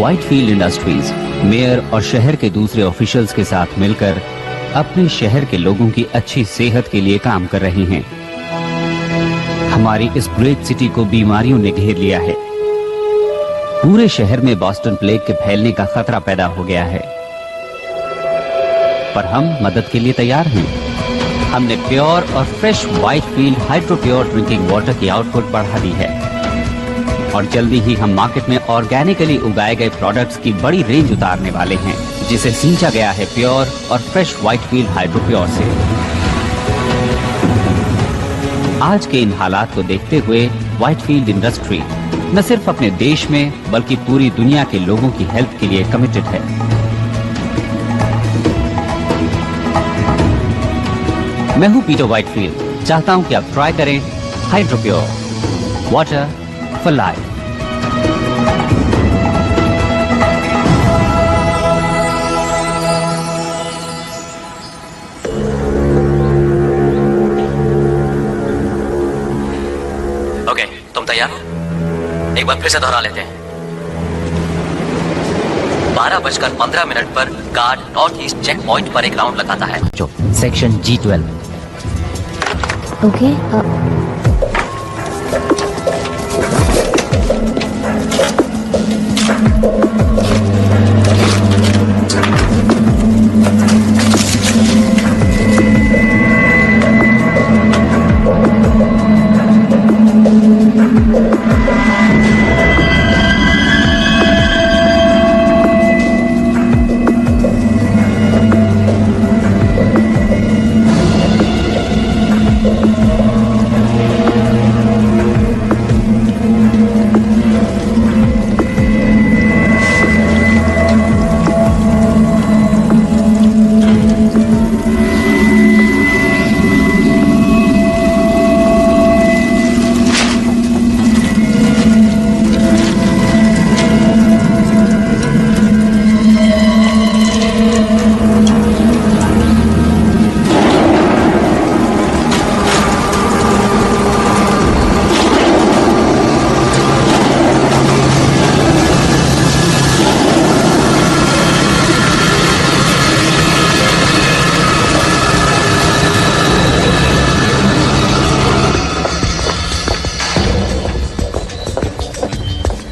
Whitefield industries mayor और शहर के दूसरे ऑफिशियल्स के साथ मिलकर अपने शहर के लोगों की अच्छी सेहत के लिए काम कर रहे हैं। हमारी इस ग्रेट सिटी को बीमारियों ने घेर लिया है। पूरे शहर में बॉस्टन प्लेग के फैलने का खतरा पैदा हो गया है, पर हम मदद के लिए तैयार हैं। हमने प्योर और fresh Whitefield hydro pure drinking water की आउटपुट बढ़ा दी है और जल्दी ही हम मार्केट में ऑर्गेनिकली उगाए गए प्रोडक्ट्स की बड़ी रेंज उतारने वाले हैं, जिसे सींचा गया है प्योर और फ्रेश व्हाइटफील्ड हाइड्रो प्योर से। आज के इन हालात को देखते हुए व्हाइटफील्ड इंडस्ट्री न सिर्फ अपने देश में बल्कि पूरी दुनिया के लोगों की हेल्थ के लिए कमिटेड है। मैं हूं पीटर व्हाइटफील्ड। चाहता हूं कि आप ट्राई करें hydro pure water for life. Okay, तुम तैयार हो? एक बार फिर से दोहरा लेते हैं। 12:15 पर guard north east checkpoint पर एक राउंड लगाता है। जो section G12। Okay,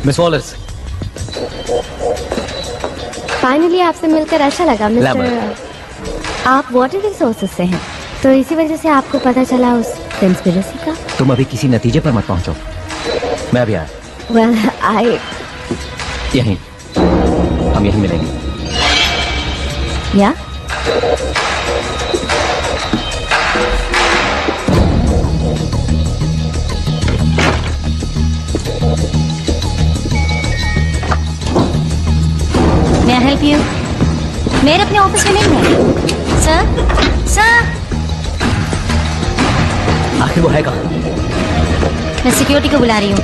miss Wallers, finally आपसे मिलकर अच्छा लगा मिस्टर। आप वाटर रिसोर्सेज से हैं, तो इसी वजह से आपको पता चला उस कंस्पिरेसी का। तुम अभी किसी नतीजे पर मत पहुंचो, मैं अभी आया। वेल आई यहीं, हम यहीं मिलेंगे। या May I help you? मेरे अपने ऑफिस में नहीं है। सर, सर, आखिर वो है कहाँ? मैं सिक्योरिटी को बुला रही हूँ।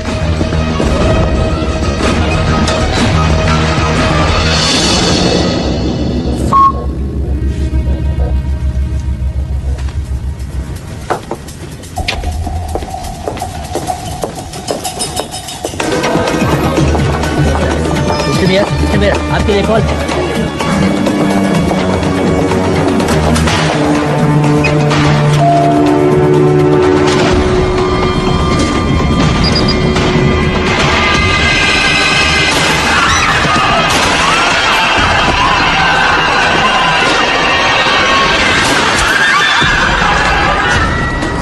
मेरा आपके लिए कॉल है।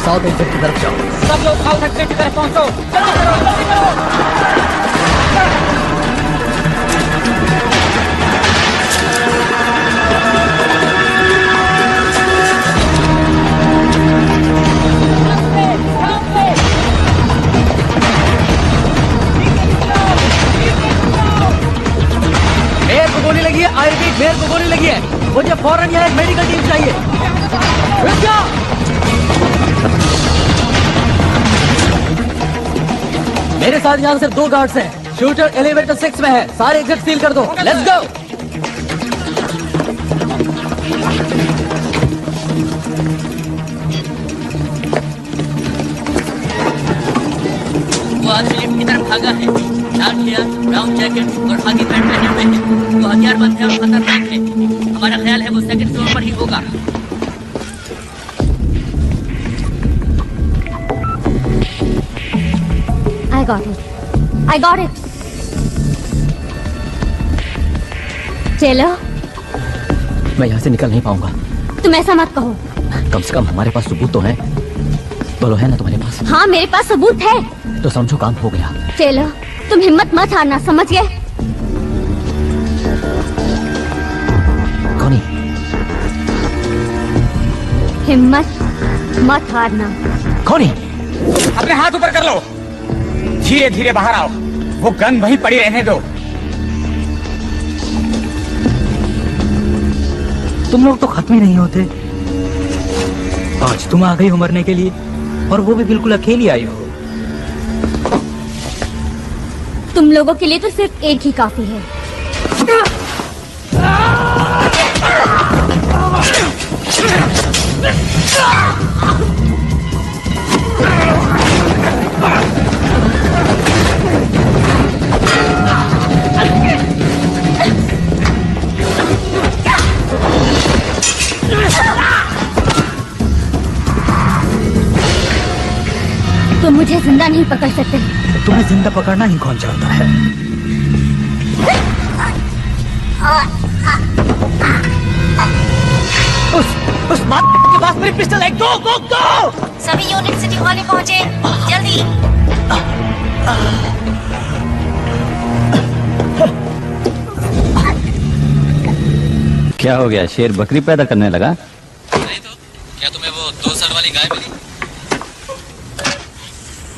साउथ एक्सिट की तरफ जाओ। सब लोग साउथ एक्सिट की तरफ पहुंचो। चलो चलो जल्दी करो। मेयर को गोली लगी है। आई रिपीट, मेयर को गोली लगी है। मुझे फौरन यहाँ एक मेडिकल टीम चाहिए। रुक जाओ। मेरे साथ यहाँ सिर्फ 2 गार्ड्स हैं। शूटर एलिवेटर 6 में है। सारे एग्जिट सील कर दो। Let's go. वो आदमी लिफ्ट की तरफ भागा है। लाल हेयर, ब्राउन जैकेट और खाकी पैंट पहने हुए है। वो हथियारबंद है और खतरनाक है। हमारा ख्याल है वो सेकंड फ्लोर पर ही होगा। I got it. I got it. चलो, मैं यहाँ से निकल नहीं पाऊंगा। तुम ऐसा मत कहो। कम से कम हमारे पास सबूत तो है। बोलो, है ना तुम्हारे पास? हाँ, मेरे पास सबूत है। तो समझो काम हो गया। चलो, तुम हिम्मत मत हारना, समझ गए? कौन? हिम्मत मत हारना। कौन? अपने हाथ ऊपर कर लो। धीरे धीरे बाहर आओ। वो गन वहीं पड़ी रहने दो। तुम लोग तो खत्म ही नहीं होते। आज तुम आ गई हो मरने के लिए, और वो भी बिल्कुल अकेली आई हो। तुम लोगों के लिए तो सिर्फ एक ही काफी है। तुम मुझे जिंदा नहीं पकड़ सकते। तुम्हें जिंदा पकड़ना ही कौन चाहता है? उस माँ के पास मेरी पिस्टल है। गो गो गो। सभी यूनिट सिटी हॉल में पहुंचे, जल्दी। क्या हो गया, शेर बकरी पैदा करने लगा? नहीं तो क्या तुम्हें वो 2 सर वाली गाय मिली?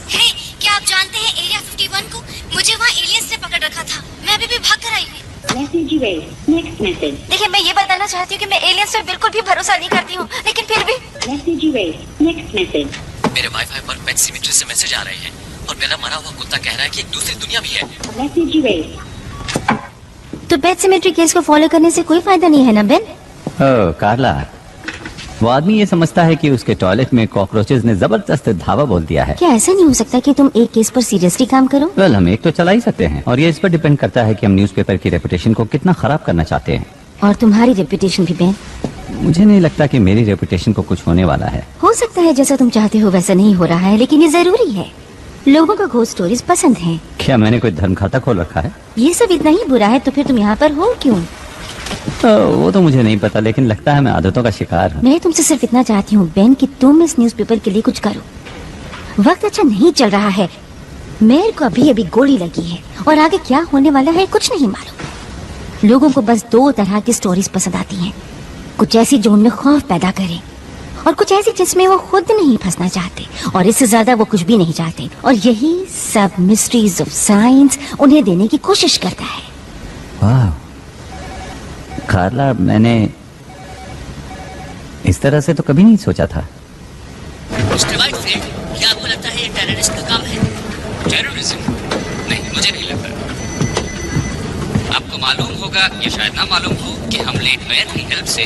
हे, क्या आप जानते हैं एरिया 51 को? मुझे वहाँ एलियंस ने पकड़ रखा था। मैं अभी भी भाग कर आई हूँ। देखिए, मैं ये बताना चाहती हूँ कि मैं एलियंस पे बिल्कुल भी भरोसा नहीं करती हूँ, लेकिन फिर भी मेरे वाईफाई पर पेट सिमेट्री से मैसेज आ रहे हैं और मेरा मरा हुआ कुत्ता कह रहा है कि एक दूसरी दुनिया भी है। तो पेट सिमेट्री केस को फॉलो करने से कोई फायदा नहीं है ना बेन? ओह कार्ला, वो आदमी ये समझता है कि उसके टॉयलेट में कॉकरोचेस ने जबरदस्त धावा बोल दिया है। क्या ऐसा नहीं हो सकता कि तुम एक केस पर सीरियसली काम करो? वेल, हम एक तो चला ही सकते हैं, और ये इस पर डिपेंड करता है कि हम न्यूज़पेपर की रेपुटेशन को कितना खराब करना चाहते हैं। और तुम्हारी रेपुटेशन भी बेन? मुझे नहीं लगता कि मेरी रेपुटेशन को कुछ होने वाला है। हो सकता है जैसा तुम चाहते हो वैसा नहीं हो रहा है, लेकिन ये जरूरी है। लोगों को घोस्ट स्टोरीज पसंद हैं। क्या मैंने कोई धर्म खाता खोल रखा है? ये सब इतना ही बुरा है तो फिर तुम यहाँ पर हो क्यों? वो तो मुझे नहीं पता, लेकिन लगता है मैं आदतों का शिकार हूँ। मैं तुमसे सिर्फ इतना चाहती हूँ बेन कि तुम इस न्यूज़पेपर के लिए कुछ करो। वक्त अच्छा नहीं चल रहा है। मेयर को अभी अभी गोली लगी है और आगे क्या होने वाला है कुछ नहीं मालूम। लोगों को बस 2 तरह की स्टोरीज पसंद आती हैं। कुछ ऐसी जो उनमें खौफ पैदा करे, और कुछ ऐसी जिसमें वो खुद नहीं फंसना चाहते, और इससे ज्यादा वो कुछ भी नहीं चाहते। और यही सब मिस्ट्रीज ऑफ साइंस उन्हें देने की कोशिश करता है। वाह कार्ला, मैंने इस तरह से तो कभी नहीं सोचा था। मिस्टर वाइटफील्ड, क्या आपको लगता है ये टेररिस्ट का काम है? टेररिज्म? नहीं, मुझे नहीं लगता। आपको मालूम होगा या शायद ना मालूम हो कि हम लेट मेयर की हेल्प से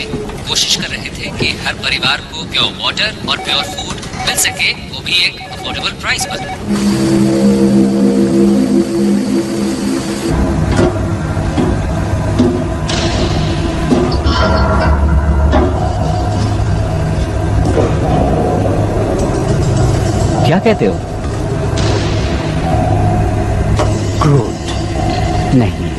कोशिश कर रहे थे कि हर परिवार को प्योर वाटर और प्योर फूड मिल सके, वो भी एक अफोर्डेबल प्राइस पर। क्या कहते हो? क्रूड? नहीं,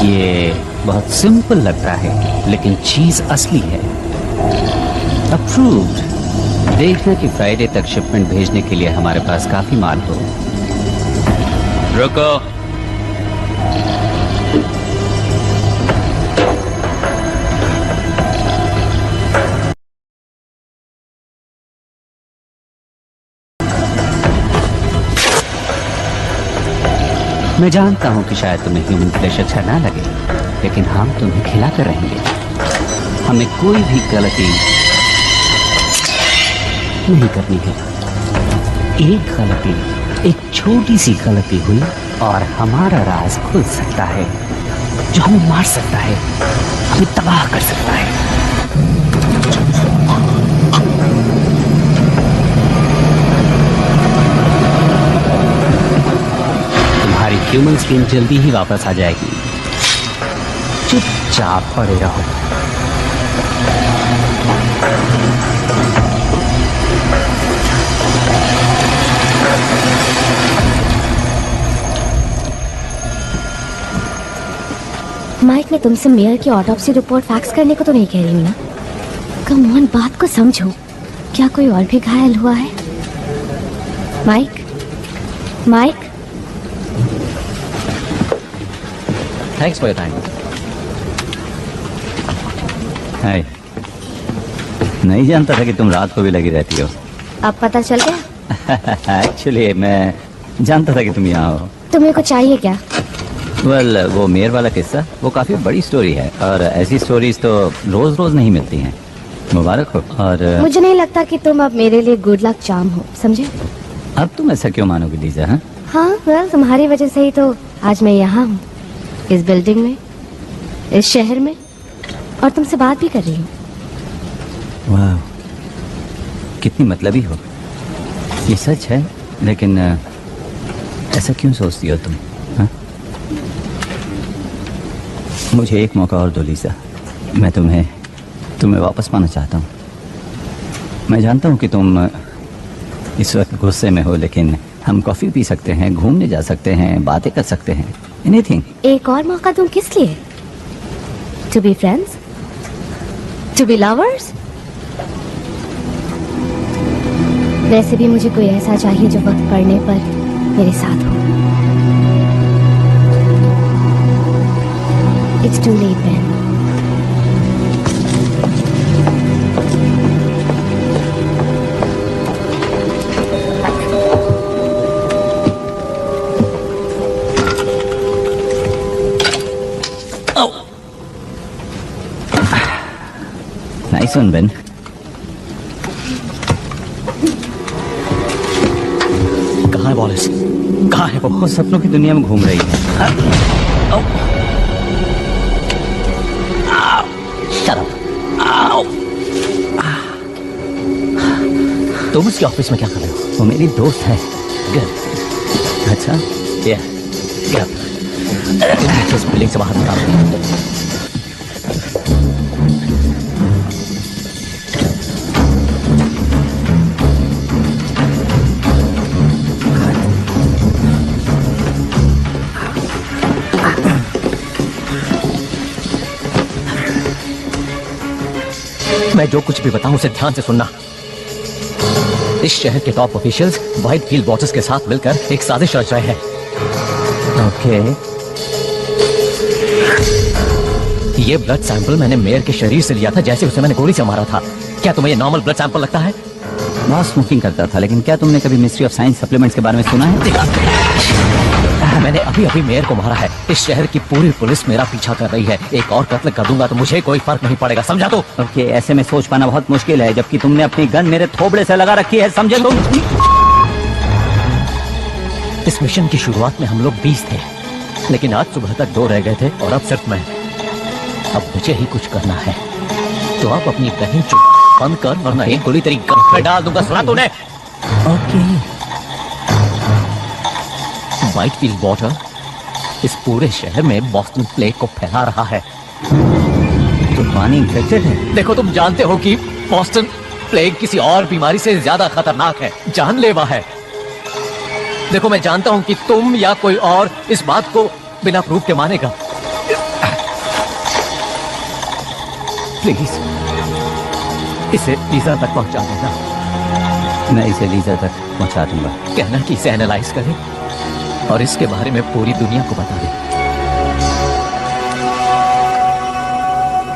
ये बहुत सिंपल लगता है, लेकिन चीज असली है। अप्रूव्ड। देखना कि फ्राइडे तक शिपमेंट भेजने के लिए हमारे पास काफी माल हो। रुको। मैं जानता हूं कि शायद तुम्हें ह्यूमन फ्लेश अच्छा ना लगे, लेकिन हम तुम्हें खिला कर रहेंगे। हमें कोई भी गलती नहीं करनी है। एक गलती, एक छोटी सी गलती हुई और हमारा राज खुल सकता है, जो हमें मार सकता है, हमें तबाह कर सकता है। ह्यूमन स्किन जल्दी ही वापस आ जाएगी। चुपचाप पड़े रहो। माइक, मैं तुमसे मेयर की ऑटोप्सी रिपोर्ट फैक्स करने को तो नहीं कह रही हूँ ना। कम ऑन, बात को समझो। क्या कोई और भी घायल हुआ है? Mike, Mike. Thanks for your time. Hi. नहीं जानता था कि तुम रात को भी लगी रहती हो। अब पता चल गया? एक्चुअली मैं जानता था कि तुम यहाँ हो। तुम्हें कुछ चाहिए क्या? वेल, वो मेयर वाला किस्सा वो काफी बड़ी स्टोरी है और ऐसी स्टोरीज तो रोज रोज नहीं मिलती हैं। मुबारक हो। और मुझे नहीं लगता कि तुम अब मेरे लिए गुड लक चार्म हो, समझे? अब तुम ऐसा क्यों मानोगे लीजा? हाँ, हाँ, वेल, तुम्हारी वजह से ही तो आज मैं यहाँ हूँ, इस बिल्डिंग में, इस शहर में, और तुमसे बात भी कर रही हूँ। वाह, कितनी मतलबी हो। ये सच है, लेकिन ऐसा क्यों सोचती हो तुम? हाँ? मुझे एक मौका और दो लीजा। मैं तुम्हें वापस पाना चाहता हूँ। मैं जानता हूँ कि तुम इस वक्त गुस्से में हो, लेकिन हम कॉफी पी सकते हैं, घूमने जा सकते हैं, बातें कर सकते हैं, एनीथिंग। एक और मौका दूं किस लिए? To be friends, to be lovers. वैसे भी मुझे कोई ऐसा चाहिए जो वक्त पड़ने पर मेरे साथ हो। It's too late man. Nice one Ben. कहाँ है वॉलिस? कहाँ है वो सपनों की दुनिया में घूम रही है। तुम उसके ऑफिस में क्या कर रहे हो? वो मेरी दोस्त है। अच्छा, इस बिल्डिंग से बाहर निकालो। मैं जो कुछ भी बताऊं उसे ध्यान से सुनना। इस शहर के टॉप ऑफिशियल्स व्हाइटफील्ड वॉचर्स के साथ मिलकर एक साजिश रच रहे हैं। ओके। ये ब्लड सैंपल मैंने मेयर के शरीर से लिया था जैसे उसे मैंने गोली से मारा था। क्या तुम्हें ये नॉर्मल ब्लड सैंपल लगता है? बहुत स्मोकिंग करता था, लेकिन क्या तुमने कभी मिस्ट्री ऑफ साइंस सप्लीमेंट्स के बारे में सुना है? मैंने अभी अभी मेयर को मारा है। इस शहर की पूरी पुलिस मेरा पीछा कर रही है। एक और कत्ल कर दूंगा तो मुझे कोई फर्क नहीं पड़ेगा, समझा? तो ओके, ऐसे में सोच पाना बहुत मुश्किल है, जबकि तुमने अपनी गन मेरे थोबड़े से लगा रखी है, समझे तुम? इस मिशन की शुरुआत में हम लोग 20 थे, लेकिन आज सुबह तक 2 रह गए थे और अब सिर्फ मैं। अब मुझे ही कुछ करना है, तो आप अपनी बहन चुप बंद कर, वरना एक गोली तेरी गन में डाल दूंगा, सुना तूने? ओके। व्हाइटफील्ड वॉटर इस पूरे शहर में बॉस्टन प्लेग को फैला रहा है। तो पानी इन्फेक्टेड है? देखो, तुम जानते हो कि बॉस्टन प्लेग किसी और बीमारी से ज्यादा खतरनाक है, जानलेवा है। देखो, मैं जानता हूं कि तुम या कोई और इस बात को बिना प्रूफ के मानेगा। प्लीज इसे लीजा तक पहुंचा देना। मैं इसे लीजा तक पहुंचा दूंगा। कहना कि इसे एनालाइज करें और इसके बारे में पूरी दुनिया को बता दें।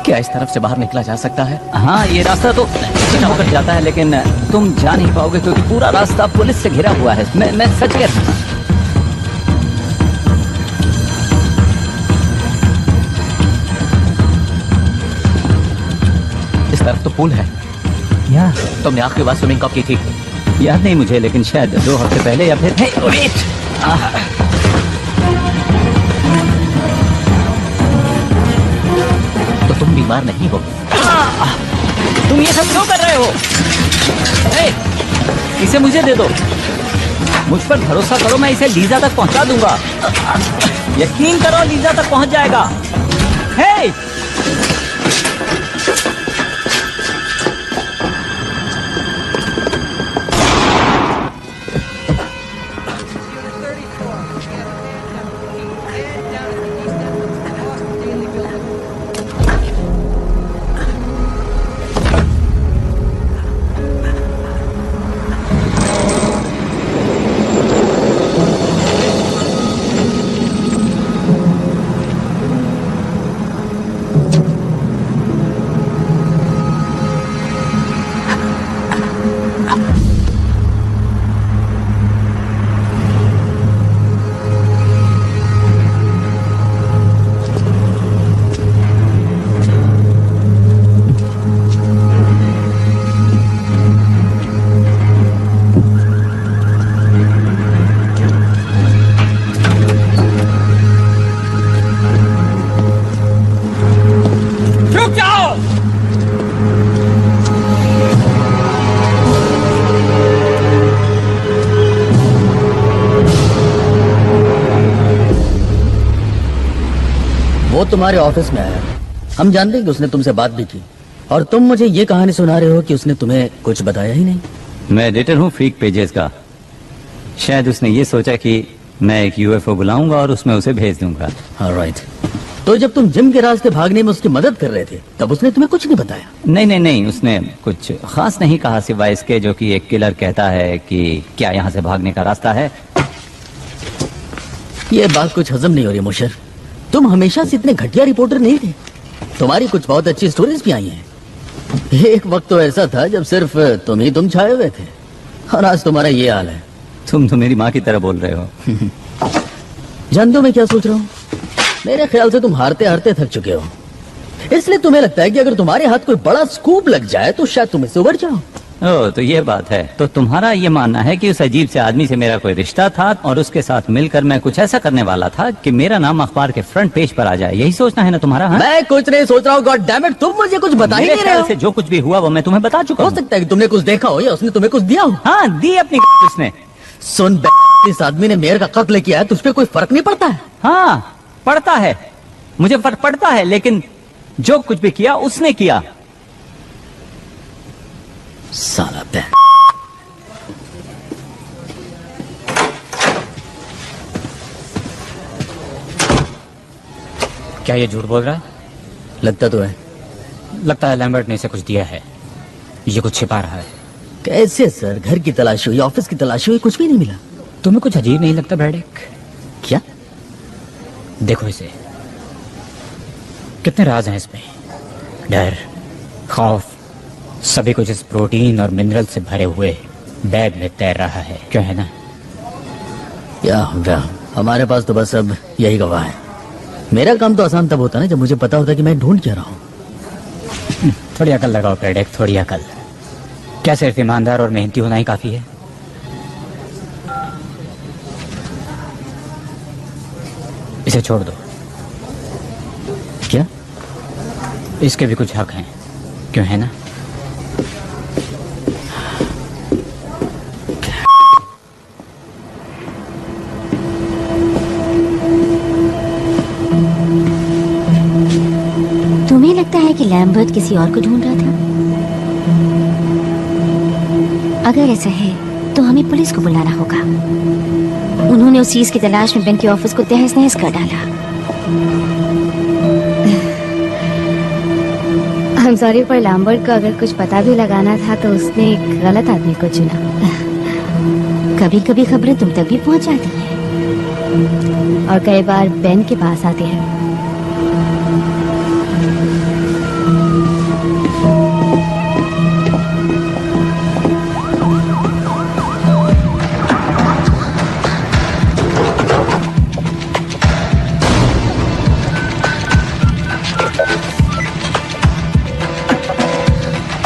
क्या इस तरफ से बाहर निकला जा सकता है? हाँ, ये रास्ता तो होकर जाता है, लेकिन तुम जा नहीं पाओगे क्योंकि पूरा रास्ता पुलिस से घिरा हुआ है। मैं सच कह रहा हूँ। इस तरफ तो पुल है। या तुमने आखिरी बार स्विमिंग कब की थी? याद नहीं मुझे, लेकिन शायद 2 हफ्ते पहले या फिर। तो तुम बीमार नहीं हो? तुम ये सब क्यों कर रहे हो? इसे मुझे दे दो। मुझ पर भरोसा करो, मैं इसे लीजा तक पहुंचा दूंगा। यकीन करो, लीजा तक पहुंच जाएगा। हे! वो तुम्हारे ऑफिस में आया, हम जानते हैं कि उसने तुमसे बात भी की, और तुम मुझे ये कहानी सुना रहे हो कि उसने तुम्हें कुछ बताया ही नहीं। मैं एडिटर हूँ फ्रीक पेजेस का। शायद उसने ये सोचा कि मैं एक यूएफओ बुलाऊंगा और उसमें उसे भेज दूंगा। ऑलराइट। तो जब तुम जिम के रास्ते भागने में उसकी मदद कर रहे थे, तब उसने तुम्हें कुछ नहीं बताया? नहीं नहीं नहीं, उसने कुछ खास नहीं कहा सिवाय इसके जो कि एक किलर कहता है कि क्या यहाँ से भागने का रास्ता है। ये बात कुछ हजम नहीं हो रही मुशर। तुम हमेशा से इतने घटिया रिपोर्टर नहीं थे। तुम्हारी कुछ बहुत अच्छी स्टोरीज भी आई हैं। एक वक्त तो ऐसा था जब सिर्फ तुम छाए हुए थे, और आज तुम्हारा ये हाल है। तुम तो मेरी माँ की तरह बोल रहे हो। जानते हो मैं क्या सोच रहा हूँ? मेरे ख्याल से तुम हारते हारते थक चुके हो, इसलिए तुम्हें लगता है कि अगर तुम्हारे हाथ कोई बड़ा स्कूप लग जाए तो शायद तुम इससे उबर जाओ। ओह, तो ये बात है। तो तुम्हारा ये मानना है कि उस अजीब से आदमी से मेरा कोई रिश्ता था और उसके साथ मिलकर मैं कुछ ऐसा करने वाला था कि मेरा नाम अखबार के फ्रंट पेज पर आ जाए। यही सोचना है ना तुम्हारा? हाँ? मैं कुछ नहीं सोच रहा हूँ। गॉड डैम इट, तुम मुझे कुछ बता ही नहीं रहे हो। से जो कुछ भी हुआ वो मैं तुम्हें बता चुका हो हूँ। सकता है कि तुमने कुछ देखा हो या उसने तुम्हें कुछ दिया हो। हाँ, दी अपनी उसने। सुन, इस आदमी ने मेयर का कत्ल किया है, तुझ पे कोई फर्क नहीं पड़ता है? हाँ, पड़ता है, मुझे फर्क पड़ता है, लेकिन जो कुछ भी किया उसने किया। साला बैग। क्या ये झूठ बोल रहा है? लगता तो है। लगता है लैम्बर्ट ने इसे कुछ दिया है, ये कुछ छिपा रहा है। कैसे सर? घर की तलाशी हुई, ऑफिस की तलाशी हुई, कुछ भी नहीं मिला। तुम्हें कुछ अजीब नहीं लगता ब्रैडिक? क्या? देखो इसे, कितने राज हैं इसमें। डर, खौफ, सभी कुछ इस प्रोटीन और मिनरल से भरे हुए बैग में तैर रहा है। क्यों है ना? या हमारे पास तो बस अब यही गवाह है। मेरा काम तो आसान तब होता ना जब मुझे पता होता कि मैं ढूंढ क्या रहा हूँ। थोड़ी अकल लगाओ ब्रैडिक, थोड़ी अकल। क्या सिर्फ ईमानदार और मेहनती होना ही काफी है? इसे छोड़ दो। क्या? इसके भी कुछ हक हैं, क्यों है ना? तुम्हें लगता है कि लैम्बर्ट किसी और को ढूंढ रहा था? अगर ऐसा है तो हमें पुलिस को बुलाना होगा। उन्होंने उस चीज की तलाश में बेन के ऑफिस को तहस नहस कर डाला। आई एम सॉरी, पर लैम्बर्ट को अगर कुछ पता भी लगाना था तो उसने एक गलत आदमी को चुना। कभी कभी खबरें तुम तक भी पहुंच जाती हैं, और कई बार बेन के पास आती है।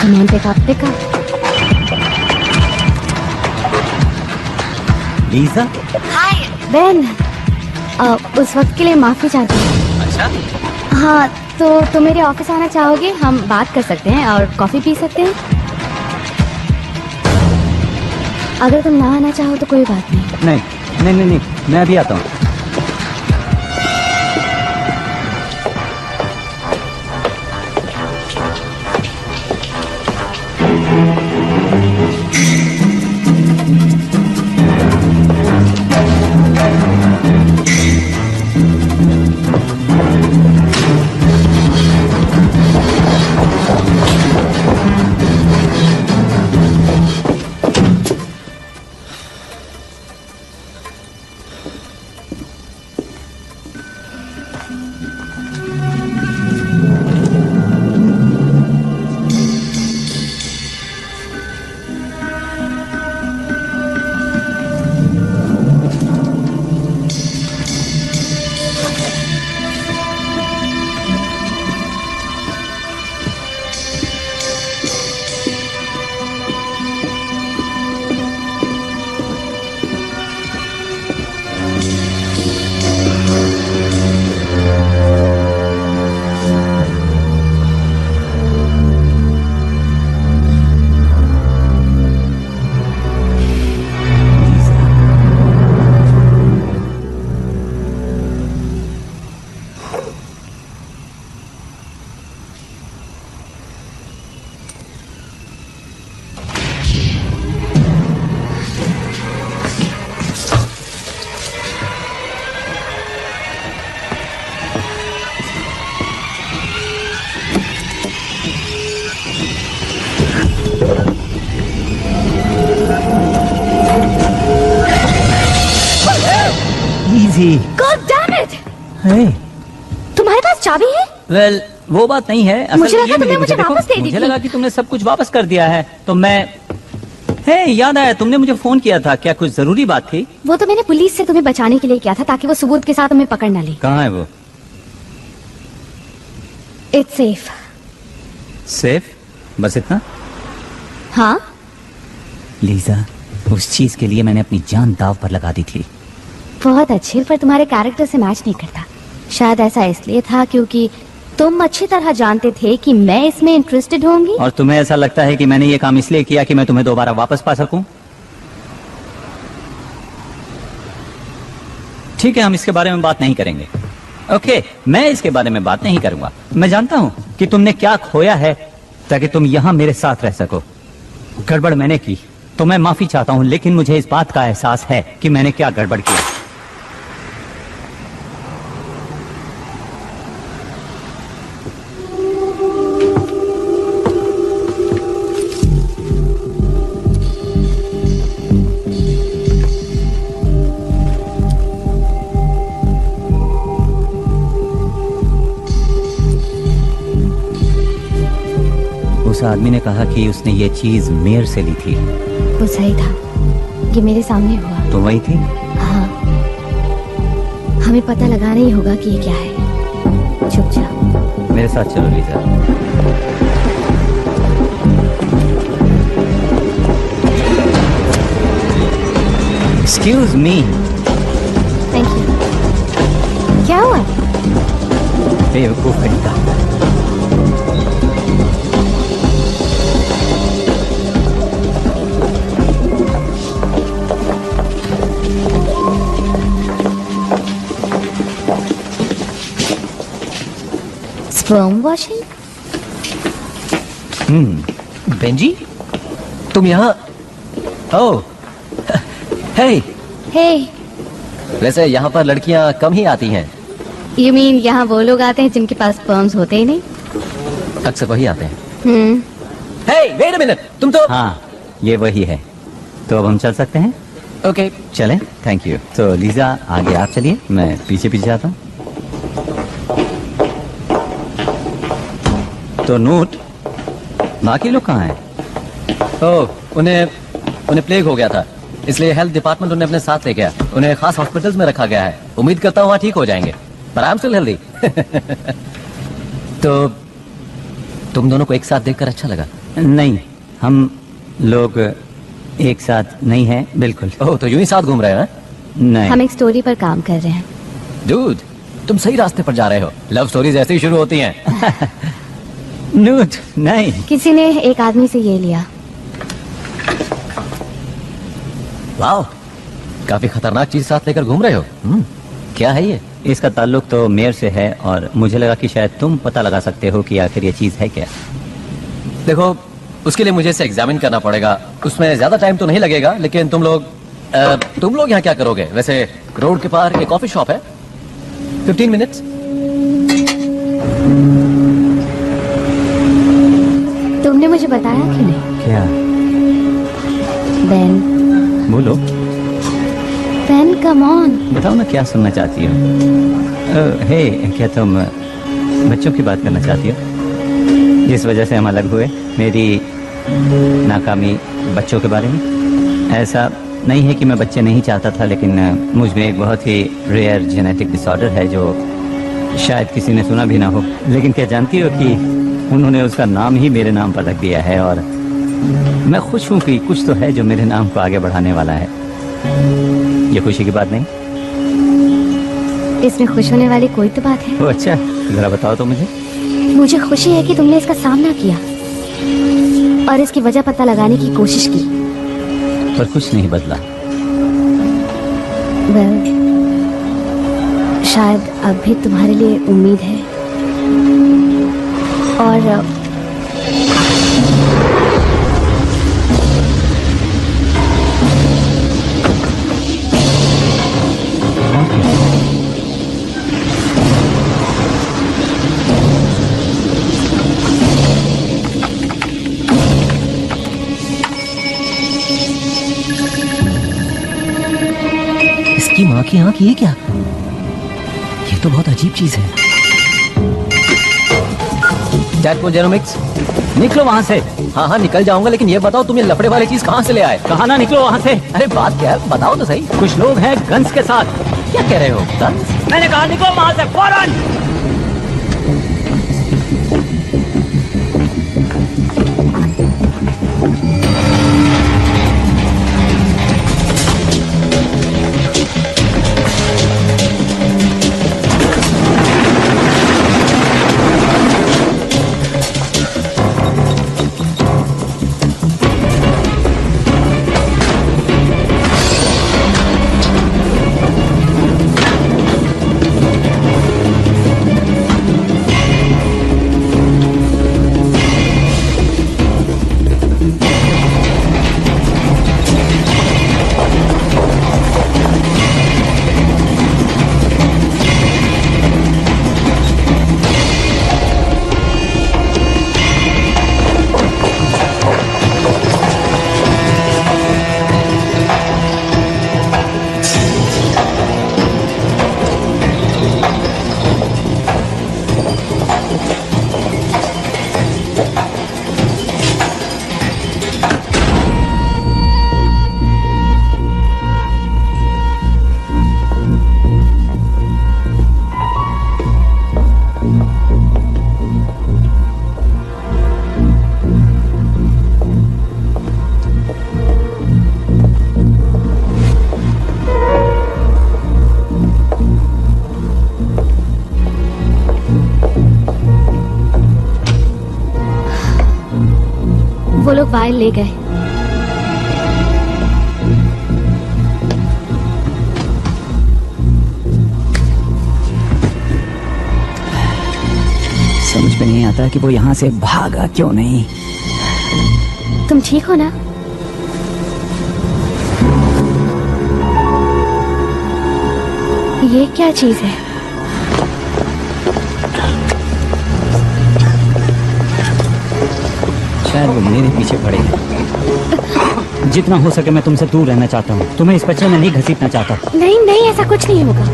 Come on, pick up. Lisa? Hi Ben, उस वक्त के लिए माफी चाहती हूँ। अच्छा, हाँ, तो तुम मेरे ऑफिस आना चाहोगे? हम बात कर सकते हैं और कॉफी पी सकते हैं। अगर तुम ना आना चाहो तो कोई बात नहीं। नहीं नहीं नहीं नहीं, मैं अभी आता हूँ। God damn it! Hey. तुम्हारे पास चाबी है? वेल वो बात नहीं है। असल मुझे ये लगा तुमने मिली मुझे देखो, वापस दे दी मुझे थी। लगा कि तुमने सब कुछ वापस कर दिया है तो मैं याद आया तुमने मुझे फोन किया था, क्या कुछ जरूरी बात थी? वो तो मैंने पुलिस से तुम्हें बचाने के लिए किया था ताकि वो सबूत के साथ तुम्हें पकड़ न ले। कहाँ है वो? It's safe. सेफ? बस इतना? हाँ? लीजा, उस चीज के लिए मैंने अपनी जान दाव पर लगा दी थी। बहुत अच्छे, पर तुम्हारे कैरेक्टर से मैच नहीं करता। शायद ऐसा इसलिए था क्योंकि तुम अच्छी तरह जानते थे कि मैं इसमें इंटरेस्टेड होंगी। और तुम्हें ऐसा लगता है कि मैंने ये काम इसलिए किया कि मैं तुम्हें दोबारा वापस पा सकूं? ठीक है, हम इसके बारे में बात नहीं करेंगे। ओके, मैं इसके बारे में बात नहीं करूंगा। मैं जानता हूं कि तुमने क्या खोया है ताकि तुम यहां मेरे साथ रह सको। गड़बड़ मैंने की तो मैं माफी चाहता हूं, लेकिन मुझे इस बात का एहसास है कि मैंने क्या गड़बड़ किया। उस आदमी ने कहा कि उसने ये चीज मेयर से ली थी। वो सही था, ये मेरे सामने हुआ। तो वही थी? हाँ, हमें पता लगाना ही होगा कि ये क्या है। चुपचाप मेरे साथ चलो Lisa. Excuse me. Thank you. क्या हुआ? बेवकूफ घंटा। Sperm washing? बेंजी, तुम यहाँ? ओह, हे। हे, वैसे यहाँ पर लड़कियाँ कम ही आती हैं। यू मीन यहाँ वो लोग आते हैं जिनके पास स्पर्म्स होते ही नहीं? अक्सर वही आते हैं। हे, वेट अ मिनट, तुम तो। हाँ, ये वही है। तो अब हम चल सकते हैं? ओके, चलें? Thank you. तो लीजा आगे आप चलिए, मैं पीछे पीछे आता हूँ। तो नोट, बाकी लोग कहाँ हैं? ओह, उन्हें प्लेग हो गया था, इसलिए हेल्थ डिपार्टमेंट उन्हें अपने साथ ले गया। उन्हें खास हॉस्पिटल्स में रखा गया है। उम्मीद करता हूँ वहाँ ठीक हो जाएंगे, पर आई एम स्टिल हेल्दी। तो तुम दोनों को एक साथ देखकर अच्छा लगा? नहीं, हम लोग एक साथ नहीं हैं, बिल्कुल। ओह, तो यूं ही साथ घूम रहे हैं? नहीं। हम एक स्टोरी पर काम कर रहे हैं। डूड, तुम सही रास्ते पर जा रहे हो। लव स्टोरीज ऐसे ही शुरू होती हैं। नूट, नहीं। किसी ने एक आदमी से ये लिया। वाह, काफी खतरनाक चीज साथ लेकर घूम रहे हो। क्या है ये? इसका ताल्लुक तो मेयर से है और मुझे लगा कि शायद तुम पता लगा सकते हो कि आखिर ये चीज है क्या। देखो, उसके लिए मुझे इसे एग्जामिन करना पड़ेगा। उसमें ज्यादा टाइम तो नहीं लगेगा, लेकिन तुम लोग यहाँ क्या करोगे? वैसे रोड के पार एक कॉफी शॉप है, 15 मिनट्स। तुमने मुझे बताया कि नहीं? क्या? बेन, बोलो। Ben come on. बताओ ना, क्या सुनना चाहती हो? हे, क्या तुम बच्चों की बात करना चाहती हो जिस वजह से हम अलग हुए? मेरी नाकामी बच्चों के बारे में? ऐसा नहीं है कि मैं बच्चे नहीं चाहता था, लेकिन मुझ में एक बहुत ही रेयर जेनेटिक डिसऑर्डर है जो शायद किसी ने सुना भी ना हो। लेकिन क्या जानती हो कि उन्होंने उसका नाम ही मेरे नाम पर रख दिया है और मैं खुश हूँ कि कुछ तो है जो मेरे नाम को आगे बढ़ाने वाला है। ये खुशी की बात नहीं? इसमें खुश होने वाली कोई तो बात है। ओ अच्छा, जरा बताओ तो मुझे। मुझे खुशी है कि तुमने इसका सामना किया और इसकी वजह पता लगाने की कोशिश की। पर कुछ नहीं बदला। वेल, शायद अब भी तुम्हारे लिए उम्मीद है। और इसकी माँ की आंख, ये क्या? ये तो बहुत अजीब चीज है। डैडपोल जेनोमिक्स, निकलो वहाँ से। हाँ हाँ निकल जाऊंगा, लेकिन ये बताओ तुम ये लफड़े वाली चीज कहाँ से ले आए? कहा ना निकलो वहाँ से। अरे बात क्या है, बताओ तो सही। कुछ लोग हैं गन्स के साथ। क्या कह रहे हो? गन्स? मैंने कहा निकलो वहाँ से फौरन। वो लोग वायल ले गए। समझ में नहीं आता कि वो यहाँ से भागा क्यों नहीं। तुम ठीक हो ना? ये क्या चीज है? शायद वो मेरे पीछे पड़े हैं। जितना हो सके मैं तुमसे दूर रहना चाहता हूँ। तुम्हें इस बच्चे में नहीं घसीटना चाहता। नहीं नहीं, ऐसा कुछ नहीं होगा।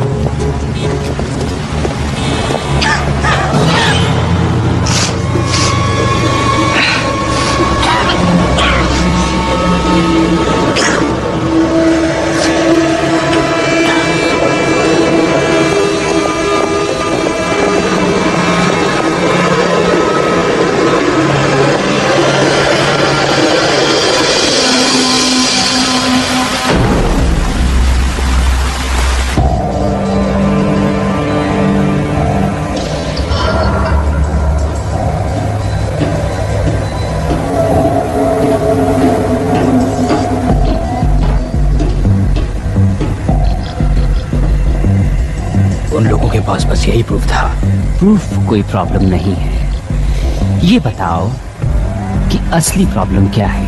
उन लोगों के पास बस यही प्रूफ था। प्रूफ कोई प्रॉब्लम नहीं है। ये बताओ कि असली प्रॉब्लम क्या है?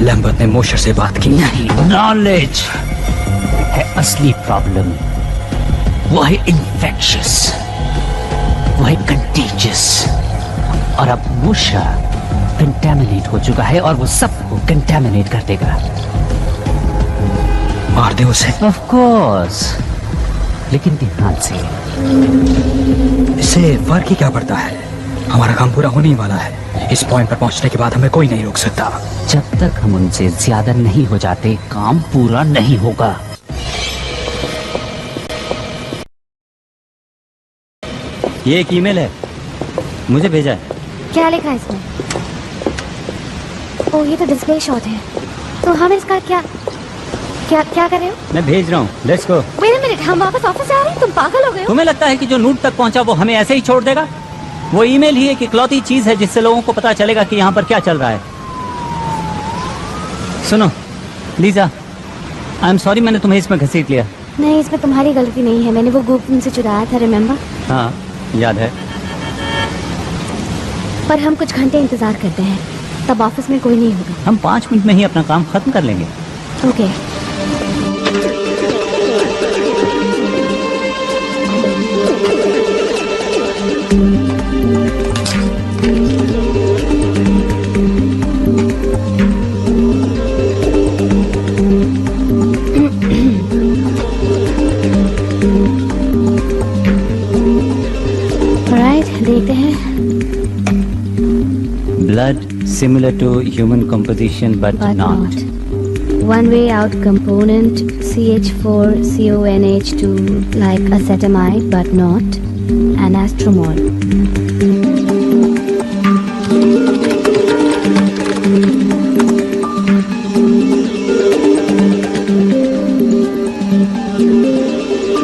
लैम्बर्ट ने मोशर से बात की। नहीं, नॉलेज है असली प्रॉब्लम। वो है इन्फेक्शियस, वो है कंटेजियस। और अब मोशा कंटेमिनेट हो चुका है और वो सबको कंटेमिनेट कर देगा। मार दे उसे। ऑफ कोर्स, लेकिन ध्यान से। इससे फर्क ही क्या पड़ता है? हमारा काम पूरा होने ही वाला है। इस पॉइंट पर पहुंचने के बाद हमें कोई नहीं रोक सकता। जब तक हम उनसे ज्यादा नहीं हो जाते, काम पूरा नहीं होगा। ये एक ईमेल है, मुझे भेजा है। क्या लिखा है इसमें? ओ, ये तो डिस्प्ले शॉट है। तो हम इसका क्या क्या क्या कर रहे हो? मैं भेज रहा हूँ, let's go. Wait a minute, हम वापस ऑफिस जा रहे हैं? तुम पागल हो गए हो? तुम्हें लगता है कि जो नूट तक पहुंचा वो हमें ऐसे ही छोड़ देगा? वो ईमेल ही एक इकलौती चीज है जिससे लोगों को पता चलेगा कि यहाँ पर क्या चल रहा है। सुनो लीजा, आई एम सॉरी मैंने तुम्हें इसमें घसीट लिया। नहीं, इसमें तुम्हारी गलती नहीं है। मैंने वो गुप्त उनसे चुराया था, रिमेम्बर? हाँ याद है। पर हम कुछ घंटे इंतजार करते हैं, तब ऑफिस में कोई नहीं होगा। हम 5 मिनट में ही अपना काम खत्म कर लेंगे। ओके। देखते हैं। Blood similar to human composition but not. One way out component CH4CONH2 like acetamide but not anastromol.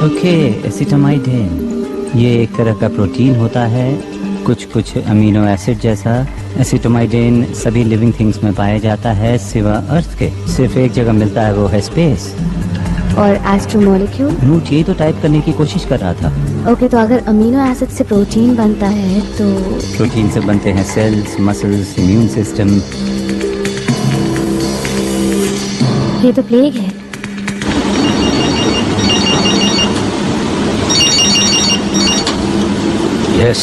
Okay, acetamidine ये एक तरह का प्रोटीन होता है, कुछ अमीनो एसिड जैसा। एसिटामाइडिन सभी लिविंग थिंग्स में पाया जाता है सिवा अर्थ के। सिर्फ एक जगह मिलता है, वो है स्पेस। और एस्ट्रोमोलिक्यूल? नूट यही तो टाइप करने की कोशिश कर रहा था। ओके, तो अगर अमीनो एसिड से प्रोटीन बनता है तो प्रोटीन से बनते हैं सेल्स, मसल्स, इम्यून सिस्टम। ये तो प्लेग है। यस।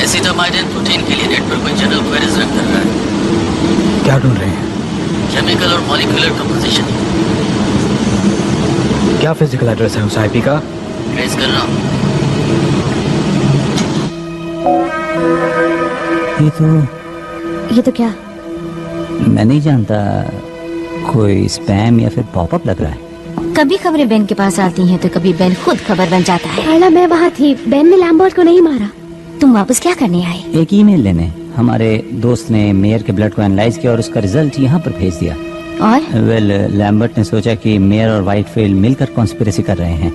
एसिटामाइडिन प्रोटीन के लिए नेट पर कोई जनरल क्वेरीज रन कर रहा है। क्या ढूंढ रहे हैं? केमिकल और मॉलिक्यूलर कंपोजिशन। क्या फिजिकल एड्रेस है उस आईपी का? ट्रेस कर रहा हूँ। ये तो क्या? मैं नहीं जानता, कोई स्पैम या फिर पॉपअप लग रहा है। कभी खबरें बेन के पास आती हैं तो कभी बेन खुद खबर बन जाता है। कार्ला, मैं वहाँ थी। बेन ने लैम्बर्ट को नहीं मारा। तुम वापस क्या करने आए? एक ईमेल लेने। हमारे दोस्त ने मेयर के ब्लड को एनालाइज किया और उसका रिजल्ट यहाँ पर भेज दिया। और लैम्बर्ट ने सोचा कि मेयर और व्हाइटफील्ड मिलकर कॉन्स्पिरेसी कर रहे हैं।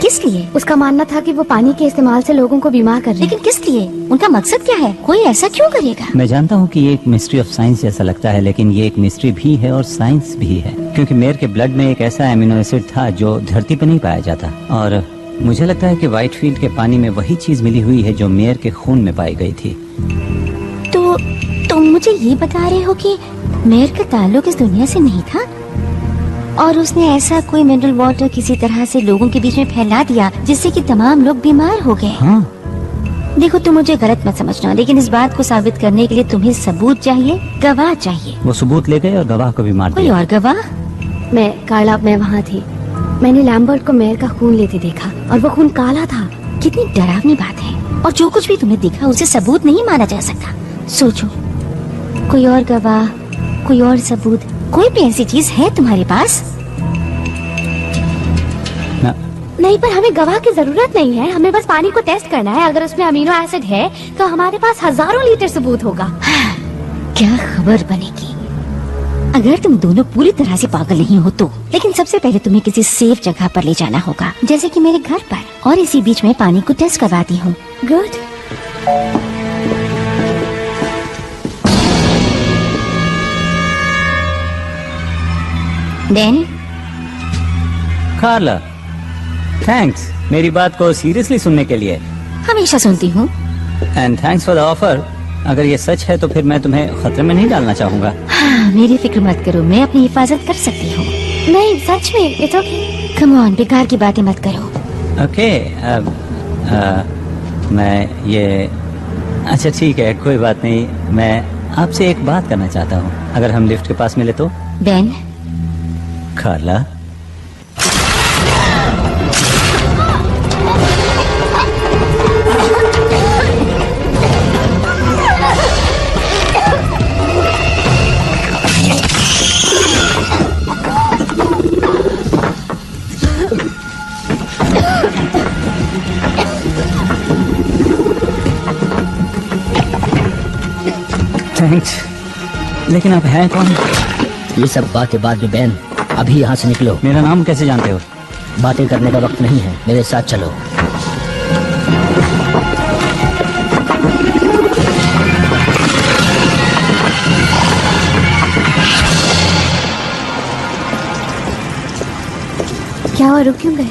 किस लिए? उसका मानना था कि वो पानी के इस्तेमाल से लोगों को बीमार कर रहे हैं। लेकिन किस लिए? उनका मकसद क्या है? कोई ऐसा क्यों करेगा? मैं जानता हूँ कि ये एक मिस्ट्री ऑफ साइंस जैसा लगता है, लेकिन ये एक मिस्ट्री भी है और साइंस भी है। क्योंकि मेयर के ब्लड में एक ऐसा एमिनो एसिड था जो धरती पर नहीं पाया जाता, और मुझे लगता है कि व्हाइटफील्ड के पानी में वही चीज मिली हुई है जो मेयर के खून में पाई गई थी। तो तुम मुझे ये बता रहे हो कि मेयर का ताल्लुक इस दुनिया से नहीं था और उसने ऐसा कोई मिनरल वाटर किसी तरह से लोगों के बीच में फैला दिया जिससे कि तमाम लोग बीमार हो गए? हाँ। देखो, तुम मुझे गलत मत समझना, लेकिन इस बात को साबित करने के लिए तुम्हें सबूत चाहिए, गवाह चाहिए। वो सबूत ले गए और गवाह को भी मार कोई दिया। और गवाह? मैं वहाँ थी। मैंने लैम्बर्ट को मेयर का खून लेते देखा और वो खून काला था। कितनी डरावनी बात है। और जो कुछ भी तुमने देखा उसे सबूत नहीं माना जा सकता। सोचो, कोई और गवाह, कोई और सबूत, कोई भी ऐसी चीज है तुम्हारे पास? नहीं, पर हमें गवाह की जरूरत नहीं है। हमें बस पानी को टेस्ट करना है। अगर उसमें अमीनो एसिड है तो हमारे पास हजारों लीटर सबूत होगा। क्या खबर बनेगी अगर तुम दोनों पूरी तरह से पागल नहीं हो तो। लेकिन सबसे पहले तुम्हें किसी सेफ जगह पर ले जाना होगा, जैसे कि मेरे घर पर, और इसी बीच में पानी को टेस्ट करवाती हूँ। गुड। देन कार्ला, थैंक्स मेरी बात को सीरियसली सुनने के लिए। हमेशा सुनती हूँ। And thanks for the offer. अगर ये सच है तो फिर मैं तुम्हें खतरे में नहीं डालना चाहूंगा। हाँ, मेरी फिक्र मत करो, मैं अपनी हिफाजत कर सकती हूँ। नहीं सच में, इट्स ओके। कम ऑन, बेकार की बातें मत करो। ओके मैं ये अच्छा ठीक है, कोई बात नहीं। मैं आपसे एक बात करना चाहता हूँ, अगर हम लिफ्ट के पास मिले तो। बेन, कार्ला, थैंक्स। लेकिन आप हैं कौन? ये सब बातें बाद में बेन, अभी यहाँ से निकलो। मेरा नाम कैसे जानते हो? बातें करने का वक्त नहीं है, मेरे साथ चलो। क्या हुआ, रुक क्यों गए?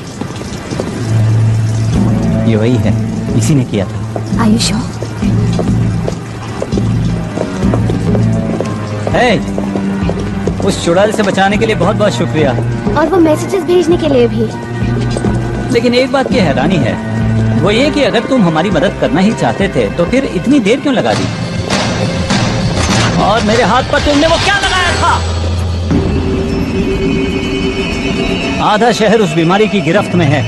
ये वही है, इसी ने किया था। आयुष हो? हे, उस चुड़ैल से बचाने के लिए बहुत बहुत शुक्रिया। और वो मैसेजेस भेजने के लिए भी। लेकिन एक बात की हैरानी है, वो ये कि अगर तुम हमारी मदद करना ही चाहते थे तो फिर इतनी देर क्यों लगा दी? और मेरे हाथ पर तुमने वो क्या लगाया था? आधा शहर उस बीमारी की गिरफ्त में है।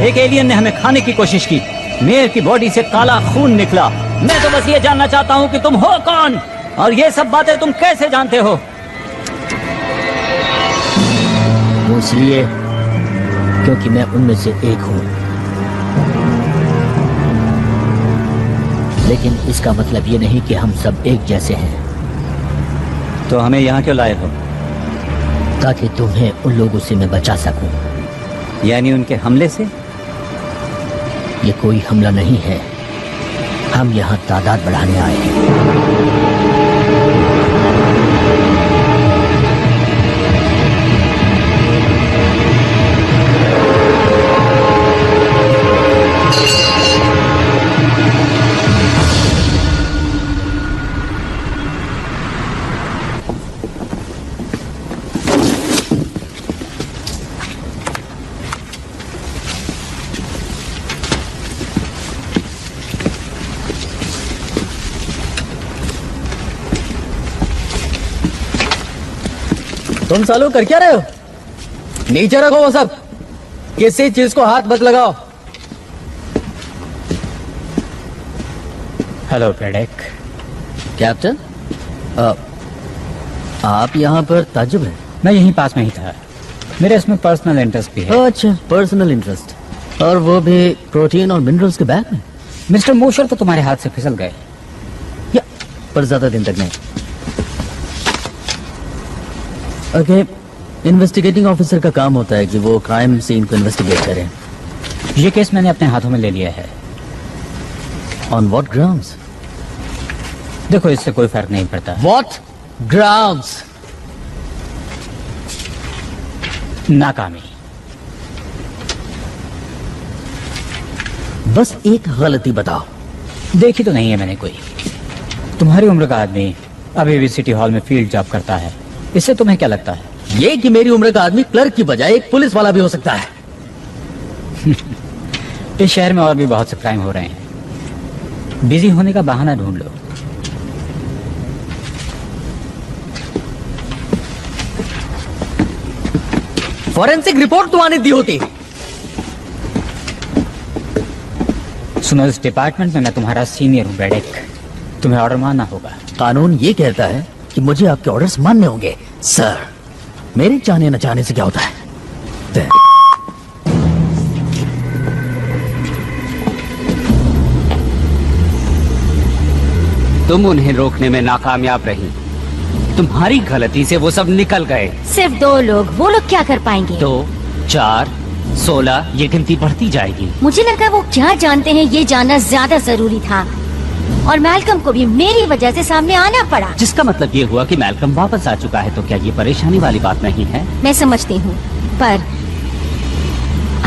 एक एलियन ने हमें खाने की कोशिश की। मेयर की बॉडी से काला खून निकला। मैं तो बस ये जानना चाहता हूँ कि तुम हो कौन और ये सब बातें तुम कैसे जानते हो? वो इसलिए क्योंकि मैं उनमें से एक हूँ। लेकिन इसका मतलब ये नहीं कि हम सब एक जैसे हैं। तो हमें यहाँ क्यों लाए हो? ताकि तुम्हें उन लोगों से मैं बचा सकूं। यानी उनके हमले से? ये कोई हमला नहीं है, हम यहाँ तादाद बढ़ाने आए हैं। तुम सालों कर क्या रहे हो? नीचे रखो वो सब, किसी चीज को हाथ मत लगाओ। हेलो ब्रेडेक। कैप्टन, आप यहाँ पर ताज्जुब है? मैं यहीं पास में ही था, मेरे इसमें पर्सनल इंटरेस्ट भी है। अच्छा, पर्सनल इंटरेस्ट, और वो भी प्रोटीन और मिनरल्स के बैग में। मिस्टर मोशर तो तुम्हारे हाथ से फिसल गए। या पर ज्यादा दिन तक नहीं। ओके, इन्वेस्टिगेटिंग ऑफिसर का काम होता है कि वो क्राइम सीन को इन्वेस्टिगेट करें। ये केस मैंने अपने हाथों में ले लिया है। On what grounds? देखो, इससे कोई फर्क नहीं पड़ता। What grounds? नाकामी। बस एक गलती बताओ। देखी तो नहीं है मैंने कोई। तुम्हारी उम्र का आदमी अभी भी सिटी हॉल में फील्ड जॉब करता है, इससे तुम्हें क्या लगता है? ये कि मेरी उम्र का आदमी क्लर्क की बजाय एक पुलिस वाला भी हो सकता है। इस शहर में और भी बहुत से क्राइम हो रहे हैं, बिजी होने का बहाना ढूंढ लो। फॉरेंसिक रिपोर्ट तो आने दी होती। सुनो, इस डिपार्टमेंट में मैं तुम्हारा सीनियर हूँ ब्रेडेक, तुम्हें ऑर्डर मानना होगा। कानून ये कहता है कि मुझे आपके ऑर्डर्स मानने होंगे। सर, मेरे चाहने न चाहने से क्या होता है? तुम उन्हें रोकने में नाकामयाब रही। तुम्हारी गलती से वो सब निकल गए। सिर्फ 2 लोग, वो लोग क्या कर पाएंगे? 2, 4, 16, ये गिनती बढ़ती जाएगी। मुझे लगा वो क्या जानते हैं ये जानना ज्यादा जरूरी था, और मैल्कम को भी मेरी वजह से सामने आना पड़ा। जिसका मतलब ये हुआ कि मैल्कम वापस आ चुका है, तो क्या ये परेशानी वाली बात नहीं है? मैं समझती हूँ, पर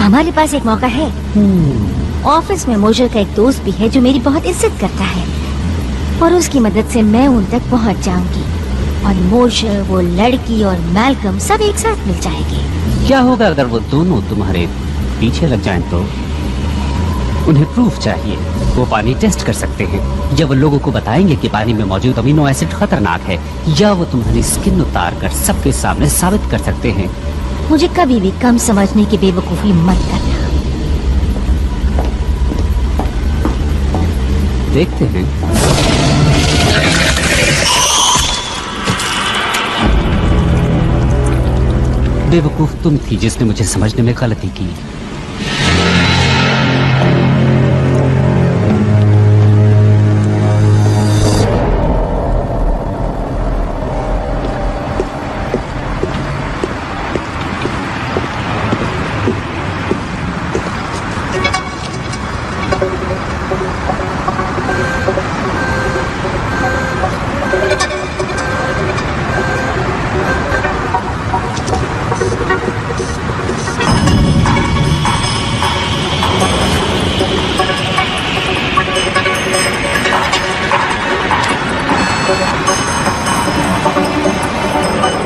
हमारे पास एक मौका है। ऑफिस में मोशर का एक दोस्त भी है जो मेरी बहुत इज्जत करता है, और उसकी मदद से मैं उन तक पहुंच जाऊंगी, और मोशर, वो लड़की और मैल्कम सब एक साथ मिल जाएंगे। क्या होगा अगर वो दोनों तुम्हारे पीछे लग जाएं तो? उन्हें प्रूफ चाहिए। वो पानी टेस्ट कर सकते हैं, या वो लोगों को बताएंगे कि पानी में मौजूद अमीनो एसिड खतरनाक है, या वो तुम्हारी स्किन उतार कर सबके सामने साबित कर सकते हैं। मुझे कभी भी कम समझने की बेवकूफी मत करना। देखते हैं। बेवकूफ तुम थी जिसने मुझे समझने में गलती की।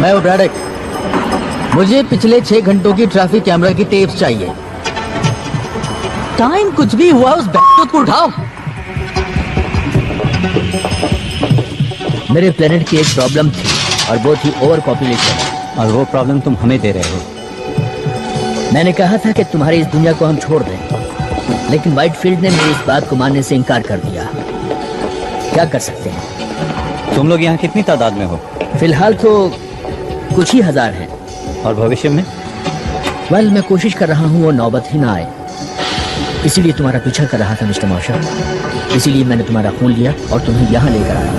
मैं हूं ब्रैडक। मुझे पिछले 6 घंटों की ट्रैफिक कैमरा की टेप्स चाहिए। टाइम कुछ भी हुआ, उस बैग को उठाओ। मेरे प्लेनेट की एक प्रॉब्लम थी, और वो थी ओवर पॉपुलेशन। और वो प्रॉब्लम तुम हमें दे रहे हो। मैंने कहा था कि तुम्हारी इस दुनिया को हम छोड़ दें, लेकिन व्हाइटफील्ड ने मेरी इस बात को मानने से इनकार कर दिया। क्या कर सकते हैं? तुम लोग यहाँ कितनी तादाद में हो? फिलहाल तो कुछ ही हजार हैं। और भविष्य में? वेल, मैं कोशिश कर रहा हूँ वो नौबत ही ना आए। इसीलिए तुम्हारा पीछा कर रहा था मिस्टर मॉशर। इसीलिए मैंने तुम्हारा खून लिया और तुम्हें यहाँ लेकर आया।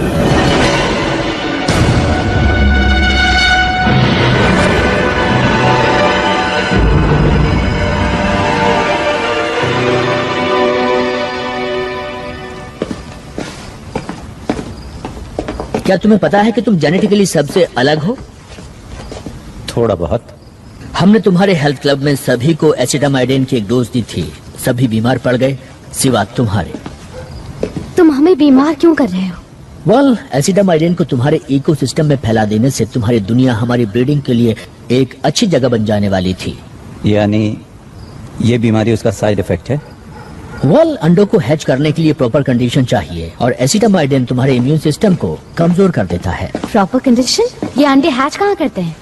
क्या तुम्हें पता है कि तुम जेनेटिकली सबसे अलग हो? थोड़ा बहुत। हमने तुम्हारे हेल्थ क्लब में सभी को एसिटामाइडिन की एक डोज दी थी। सभी बीमार पड़ गए सिवा तुम्हारे। तुम हमें बीमार क्यों कर रहे हो? वेल, एसिटामाइडिन को तुम्हारे इकोसिस्टम में फैला देने से तुम्हारी दुनिया हमारी ब्रीडिंग के लिए एक अच्छी जगह बन जाने वाली थी। यानी ये बीमारी उसका साइड इफेक्ट है? वेल, अंडों को हैच करने के लिए प्रॉपर कंडीशन चाहिए, और एसिटामाइडिन तुम्हारे इम्यून सिस्टम को कमजोर कर देता है। Proper condition? ये अंडे हैच कहाँ करते हैं?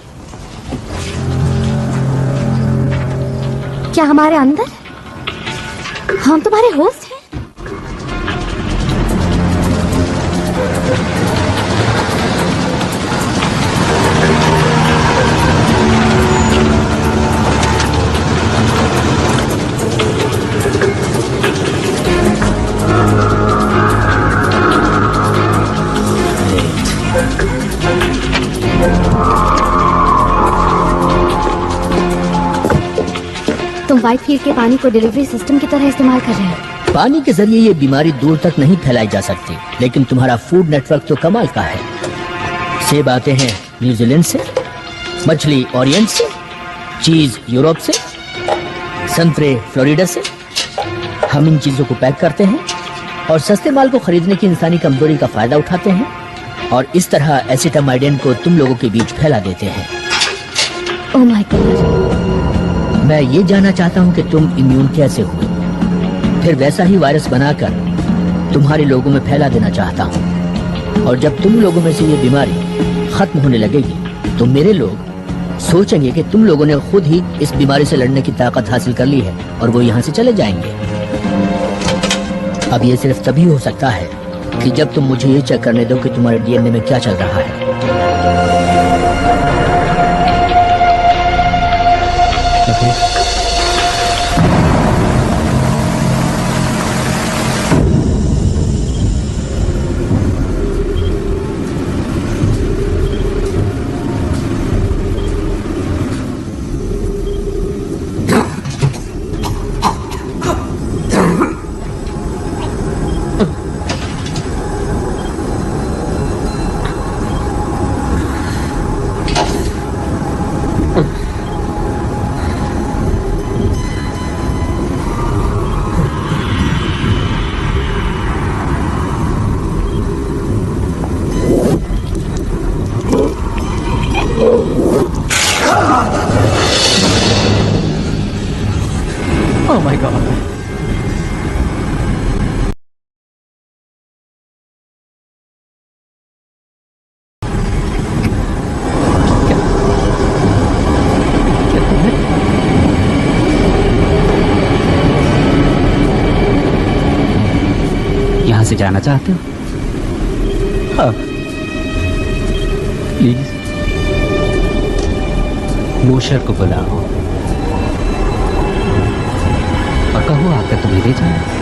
क्या हमारे अंदर? हम तुम्हारे होस्ट हैं? तुम व्हाइटफील्ड के पानी को डिलीवरी सिस्टम की तरह इस्तेमाल कर रहे हो। पानी के जरिए ये बीमारी दूर तक नहीं फैलाई जा सकती, लेकिन तुम्हारा फूड नेटवर्क तो कमाल का है। सेब आते हैं न्यूजीलैंड से, मछली ओरिएंट से, चीज यूरोप से, संतरे फ्लोरिडा से। हम इन चीजों को पैक करते हैं और सस्ते माल को खरीदने की इंसानी कमजोरी का फायदा उठाते हैं, और इस तरह एसिटामाइडिन को तुम लोगों के बीच फैला देते हैं। Oh my God. मैं ये जानना चाहता हूँ कि तुम इम्यून कैसे हुए, फिर वैसा ही वायरस बनाकर तुम्हारे लोगों में फैला देना चाहता हूँ। और जब तुम लोगों में से ये बीमारी खत्म होने लगेगी तो मेरे लोग सोचेंगे कि तुम लोगों ने खुद ही इस बीमारी से लड़ने की ताकत हासिल कर ली है, और वो यहाँ से चले जाएंगे। अब ये सिर्फ तभी हो सकता है कि जब तुम मुझे ये चेक करने दो कि तुम्हारे डीएनए में क्या चल रहा है। Oh my God. यहाँ से जाना चाहते हो? हाँ प्लीज। मोशर को बुलाओ और कहो आकर तुम्हें ले जाए।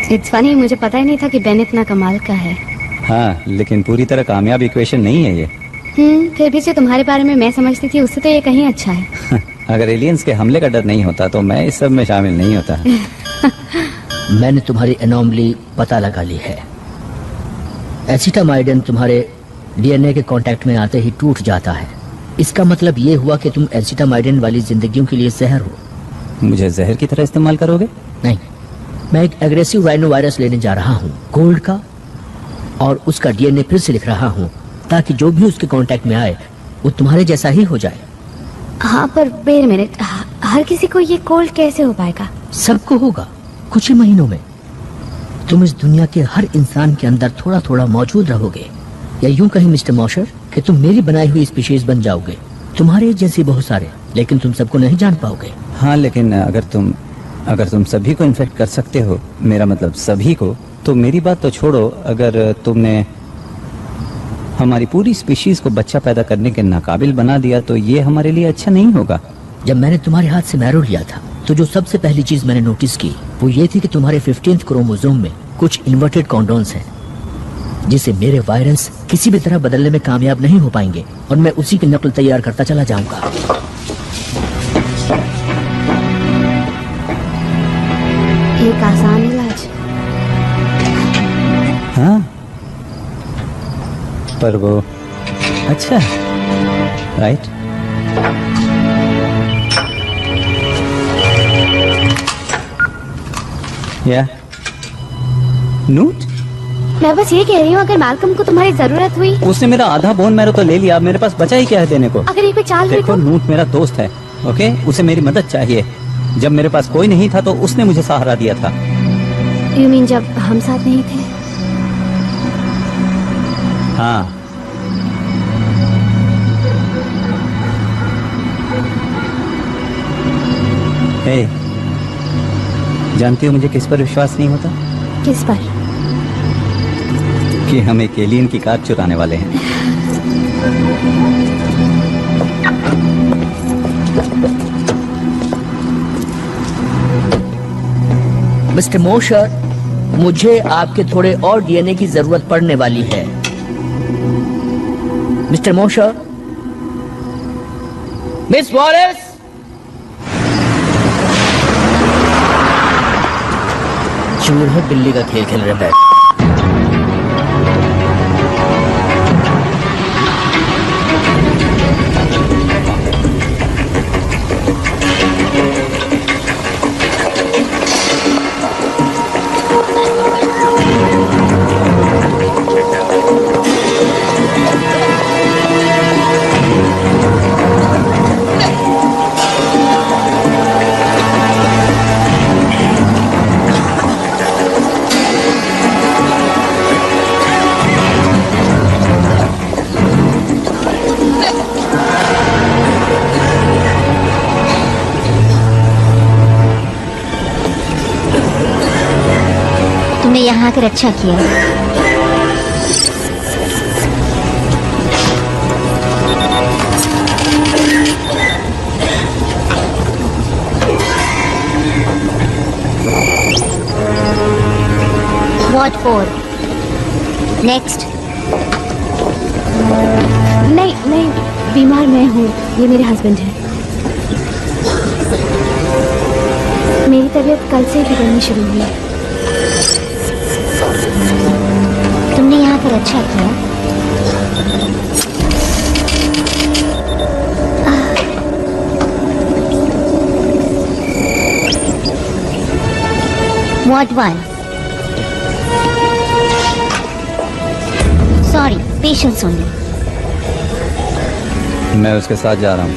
इट्स फनी, मुझे पता ही नहीं था कि बेन इतना कमाल का है। हाँ लेकिन पूरी तरह कामयाब इक्वेशन नहीं है ये। फिर भी जो तुम्हारे बारे में मैं समझती थी उससे तो ये कहीं अच्छा है। अगर एलियंस के हमले का डर नहीं होता तो मैं इस सब में शामिल नहीं होता। मैंने तुम्हारी एनोमली पता लगा ली है। एसिटामाइडिन तुम्हारे डीएनए के कांटेक्ट में आते ही टूट जाता है। इसका मतलब ये हुआ कि तुम एसिटामाइडिन वाली जिंदगियों के लिए जहर हो। मुझे जहर की तरह इस्तेमाल करोगे? नहीं, मैं एक एग्रेसिव राइनो वायरस लेने जा रहा हूँ, गोल्ड का, और उसका डीएनए फिर से लिख रहा हूँ ताकि जो भी उसके कांटेक्ट में आए वो तुम्हारे जैसा ही हो जाए। हाँ पर वेट अ मिनट, हर किसी को ये कोल्ड कैसे हो पाएगा? सबको होगा कुछ ही महीनों में। तुम इस दुनिया के हर इंसान के अंदर थोड़ा थोड़ा मौजूद रहोगे, या यूं कहीं मिस्टर मॉशर कि तुम मेरी बनाई हुई स्पीशीज बन जाओगे। तुम्हारे जैसे बहुत सारे, लेकिन तुम सबको नहीं जान पाओगे। हाँ लेकिन अगर तुम सभी को इन्फेक्ट कर सकते हो, मेरा मतलब सभी को, तो मेरी बात तो छोड़ो, अगर तुमने हमारी पूरी स्पीशीज को बच्चा पैदा करने के नाकाबिल बना दिया तो ये हमारे लिए अच्छा नहीं होगा। जब मैंने तुम्हारे हाथ से मैरो लिया था तो जो सबसे पहली चीज मैंने नोटिस की वो ये थी कि तुम्हारे 15th क्रोमोसोम में कुछ इन्वर्टेड कॉन्डोन्स हैं, जिसे मेरे वायरस किसी भी तरह बदलने में कामयाब नहीं हो पाएंगे, और मैं उसी की नकल तैयार करता चला जाऊंगा। एक आसान इलाज। हाँ पर वो अच्छा राइट। या नोट? मैं बस ये कह रही हूँ, अगर मैल्कम को तुम्हारी जरूरत हुई। उसने मेरा आधा बोन मैरो तो ले लिया, मेरे पास बचा ही क्या है देने को? अगर ये कोई चाल हुई देखो तो? नूट मेरा दोस्त है, ओके? उसे मेरी मदद चाहिए। जब मेरे पास कोई नहीं था तो उसने मुझे सहारा दिया था। यू मीन जब हम साथ नहीं थे? हाँ हे, जानती हो मुझे किस पर विश्वास नहीं होता? किस पर? कि हम एक एलियन की कार चुराने वाले हैं। मिस्टर मोशर, मुझे आपके थोड़े और डीएनए की जरूरत पड़ने वाली है। मिस्टर मोशर, मिस वॉलेस, चूहे बिल्ली का खेल खेल रहे हैं। तुमने यहाँ आकर अच्छा किया। What for? Next. नहीं नहीं, बीमार मैं हूँ, ये मेरे हस्बैंड हैं। मेरी तबीयत कल से बिगड़नी शुरू हुई है। तुमने यहाँ आकर अच्छा किया। What one? Sorry, patience only. मैं उसके साथ जा रहा हूँ।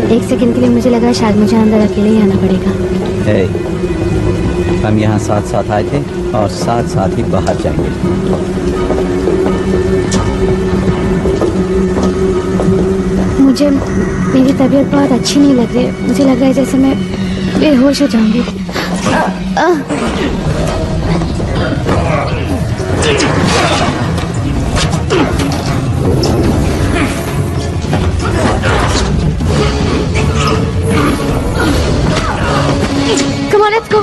एक सेकंड के लिए मुझे लगा शायद मुझे अंदर अकेले ही आना पड़ेगा। हम यहाँ साथ साथ आए थे और साथ साथ ही बाहर जाएंगे। मुझे मेरी तबीयत बहुत अच्छी नहीं लग रही है। मुझे लग रहा है जैसे मैं बेहोश हो जाऊंगी। Come on, let's go.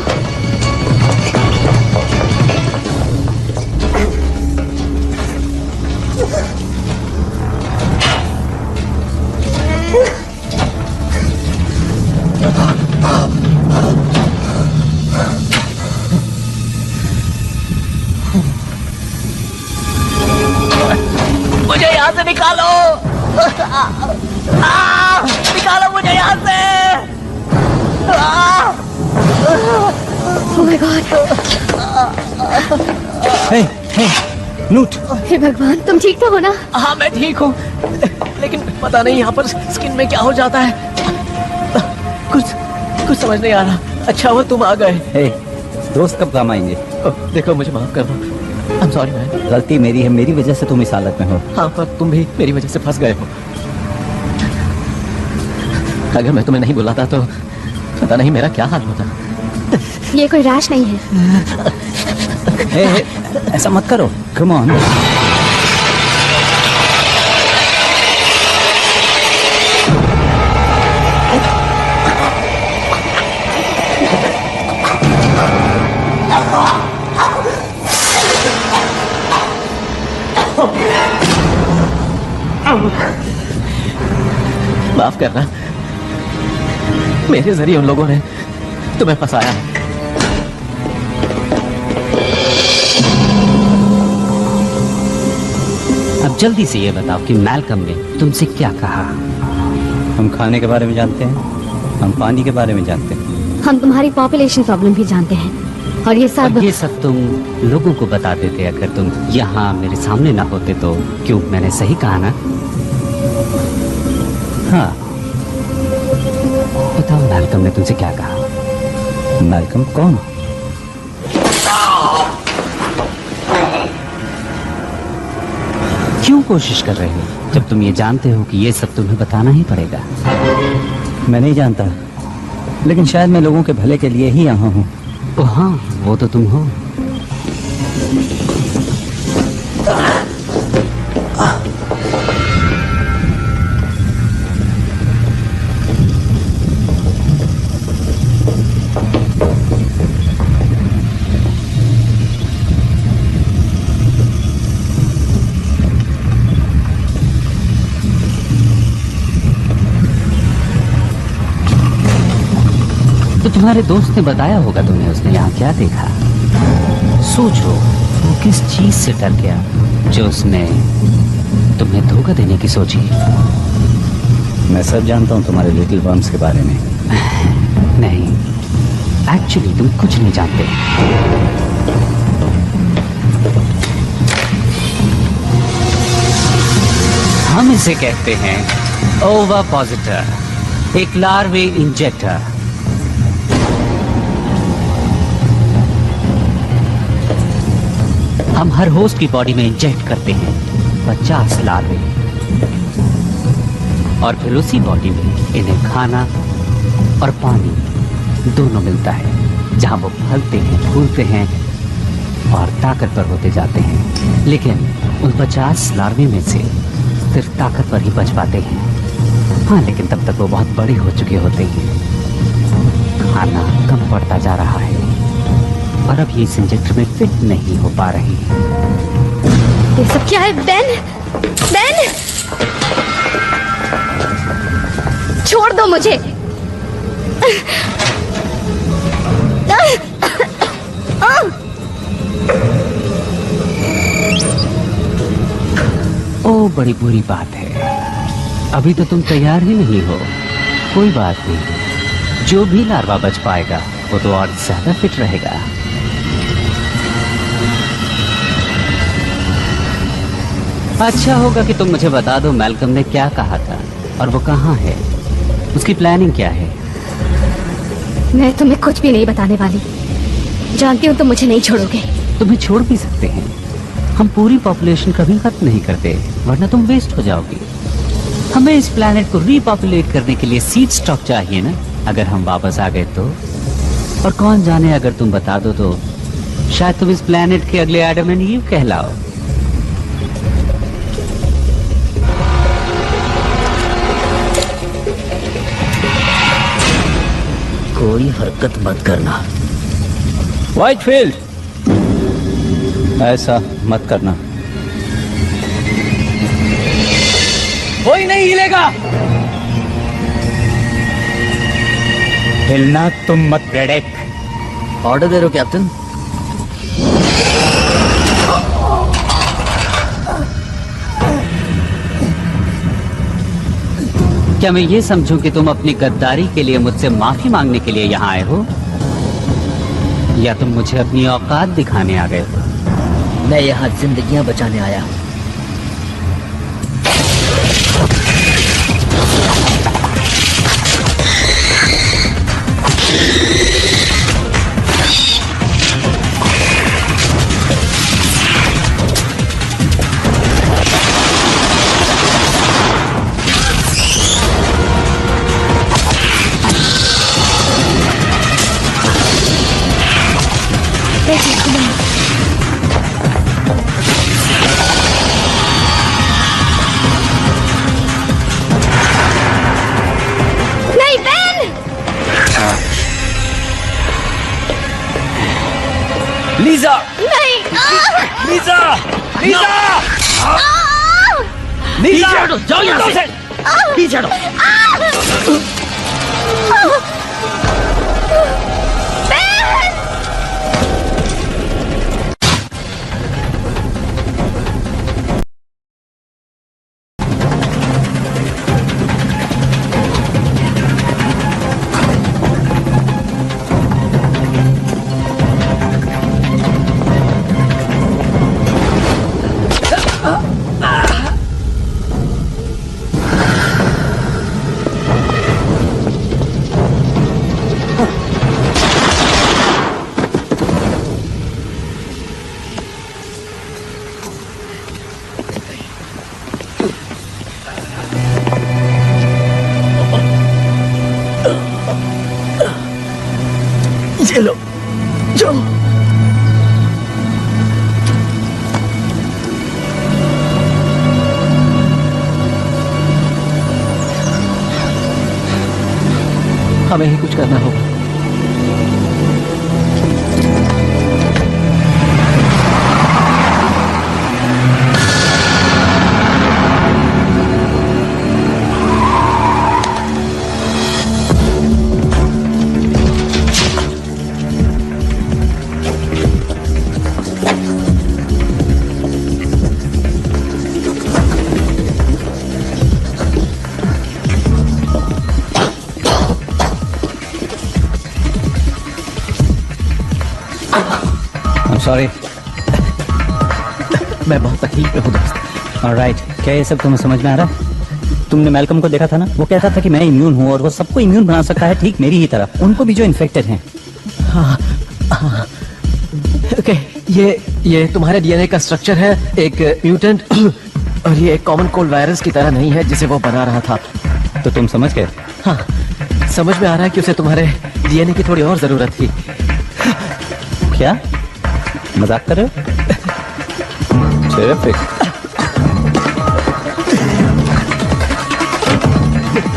मुझे यहाँ से निकालो। निकालो मुझे यहाँ से। Oh my God. हे, हे, नूट। हे भगवान, तुम ठीक तो हो ना? हाँ मैं ठीक हूँ, लेकिन पता नहीं यहाँ पर स्किन में क्या हो जाता है। कुछ समझ नहीं आ रहा। अच्छा हुआ तुम आ गए। हे, दोस्त कब काम आएंगे? देखो मुझे माफ कर दो। I'm sorry man। गलती मेरी है, मेरी वजह से तुम इस हालत में हो। हाँ पर तुम भी मेरी वजह से फंस गए हो। अगर मैं तुम्हें नहीं बुलाता तो पता नहीं मेरा क्या हाल होता। ये कोई रैश नहीं है। हे, ऐसा मत करो। Come on. माफ करना, मेरे जरिए उन लोगों ने तुम्हें फंसाया। अब जल्दी से ये बताओ कि मैल्कम ने तुमसे क्या कहा? हम खाने के बारे में जानते हैं, हम पानी के बारे में जानते हैं। हम तुम्हारी पॉपुलेशन प्रॉब्लम भी जानते हैं और ये सब तुम लोगों को बता देते अगर तुम यहाँ मेरे सामने ना होते तो। क्यों, मैंने सही कहा ना? हाँ। बताओ मैल्कम ने तुमसे क्या कहा? मैल्कम कौन? क्यों कोशिश कर रहे हो जब तुम ये जानते हो कि ये सब तुम्हें बताना ही पड़ेगा? मैं नहीं जानता, लेकिन शायद मैं लोगों के भले के लिए ही यहाँ हूँ। ओ हाँ, वो तो तुम हो। तुम्हारे दोस्त ने बताया होगा तुम्हें, उसने यहाँ क्या देखा? सोचो वो किस चीज से डर गया जो उसने तुम्हें धोखा देने की सोची। मैं सब जानता हूँ तुम्हारे लिटिल वर्म्स के बारे में। नहीं, एक्चुअली तुम कुछ नहीं जानते। हम इसे कहते हैं ओविपोसिटर, एक लार्वे इंजेक्टर। हम हर होस्ट की बॉडी में इंजेक्ट करते हैं 50 लार्वे और फिर उसी बॉडी में इन्हें खाना और पानी दोनों मिलता है, जहां वो फलते हैं, फूलते हैं और ताकतवर होते जाते हैं। लेकिन उन 50 लार्वे में से सिर्फ ताकतवर ही बच पाते हैं। हाँ, लेकिन तब तक वो बहुत बड़े हो चुके होते हैं। खाना कम पड़ता जा रहा है और अब ये इस इंजेक्टर में फिट नहीं हो पा रही है। ये सब क्या है? बेन, बेन, छोड़ दो मुझे। ओ बड़ी बुरी बात है। अभी तो तुम तैयार ही नहीं हो। कोई बात नहीं, जो भी लार्वा बच पाएगा वो तो और ज्यादा फिट रहेगा। अच्छा होगा कि तुम मुझे बता दो मैल्कम ने क्या कहा था और वो कहाँ है, उसकी प्लानिंग क्या है। मैं तुम्हें कुछ भी नहीं बताने वाली। जानती हूँ तुम मुझे नहीं छोड़ोगे। तुम्हें छोड़ भी सकते हैं, हम पूरी पॉपुलेशन कभी खत्म नहीं करते, वरना तुम वेस्ट हो जाओगी। हमें इस प्लैनेट को रीपॉपुलेट करने के लिए सीड स्टॉक चाहिए ना। अगर हम वापस आ गए तो, और कौन जाने अगर तुम बता दो तो शायद तुम इस प्लैनेट के अगले एडम एंड ईव कहलाओ। कोई हरकत मत करना। व्हाइटफील्ड, ऐसा मत करना। कोई नहीं हिलेगा। हिलना तुम मत ब्रेडेक। ऑर्डर दे रहे हो कैप्टन? क्या मैं ये समझूं कि तुम अपनी गद्दारी के लिए मुझसे माफी मांगने के लिए यहाँ आए हो, या तुम मुझे अपनी औकात दिखाने आ गए हो? मैं यहाँ जिंदगियां बचाने आया हूँ। नहीं बेन! लीजा, नहीं! लीजा, लीजा, लीजा, जाओ यहाँ से। पीछे हटो। चलो जाओ। हमें ही कुछ करना होगा। सॉरी। मैं बहुत तकलीफ में हूँ दोस्त। ऑलराइट, क्या ये सब तुम्हें समझ में आ रहा है? तुमने मैल्कम को देखा था ना, वो कहता था कि मैं इम्यून हूँ और वो सबको इम्यून बना सकता है, ठीक मेरी ही तरह, उनको भी जो इन्फेक्टेड हैं। हाँ, हाँ। ओके, ये तुम्हारे डीएनए का स्ट्रक्चर है, एक म्यूटेंट, और ये एक कॉमन कोल्ड वायरस की तरह नहीं है जिसे वो बना रहा था। तो तुम समझ गए? हाँ, समझ में आ रहा है कि उसे तुम्हारे डीएनए की थोड़ी और जरूरत थी। क्या मजाक कर रहे हो? Terrific.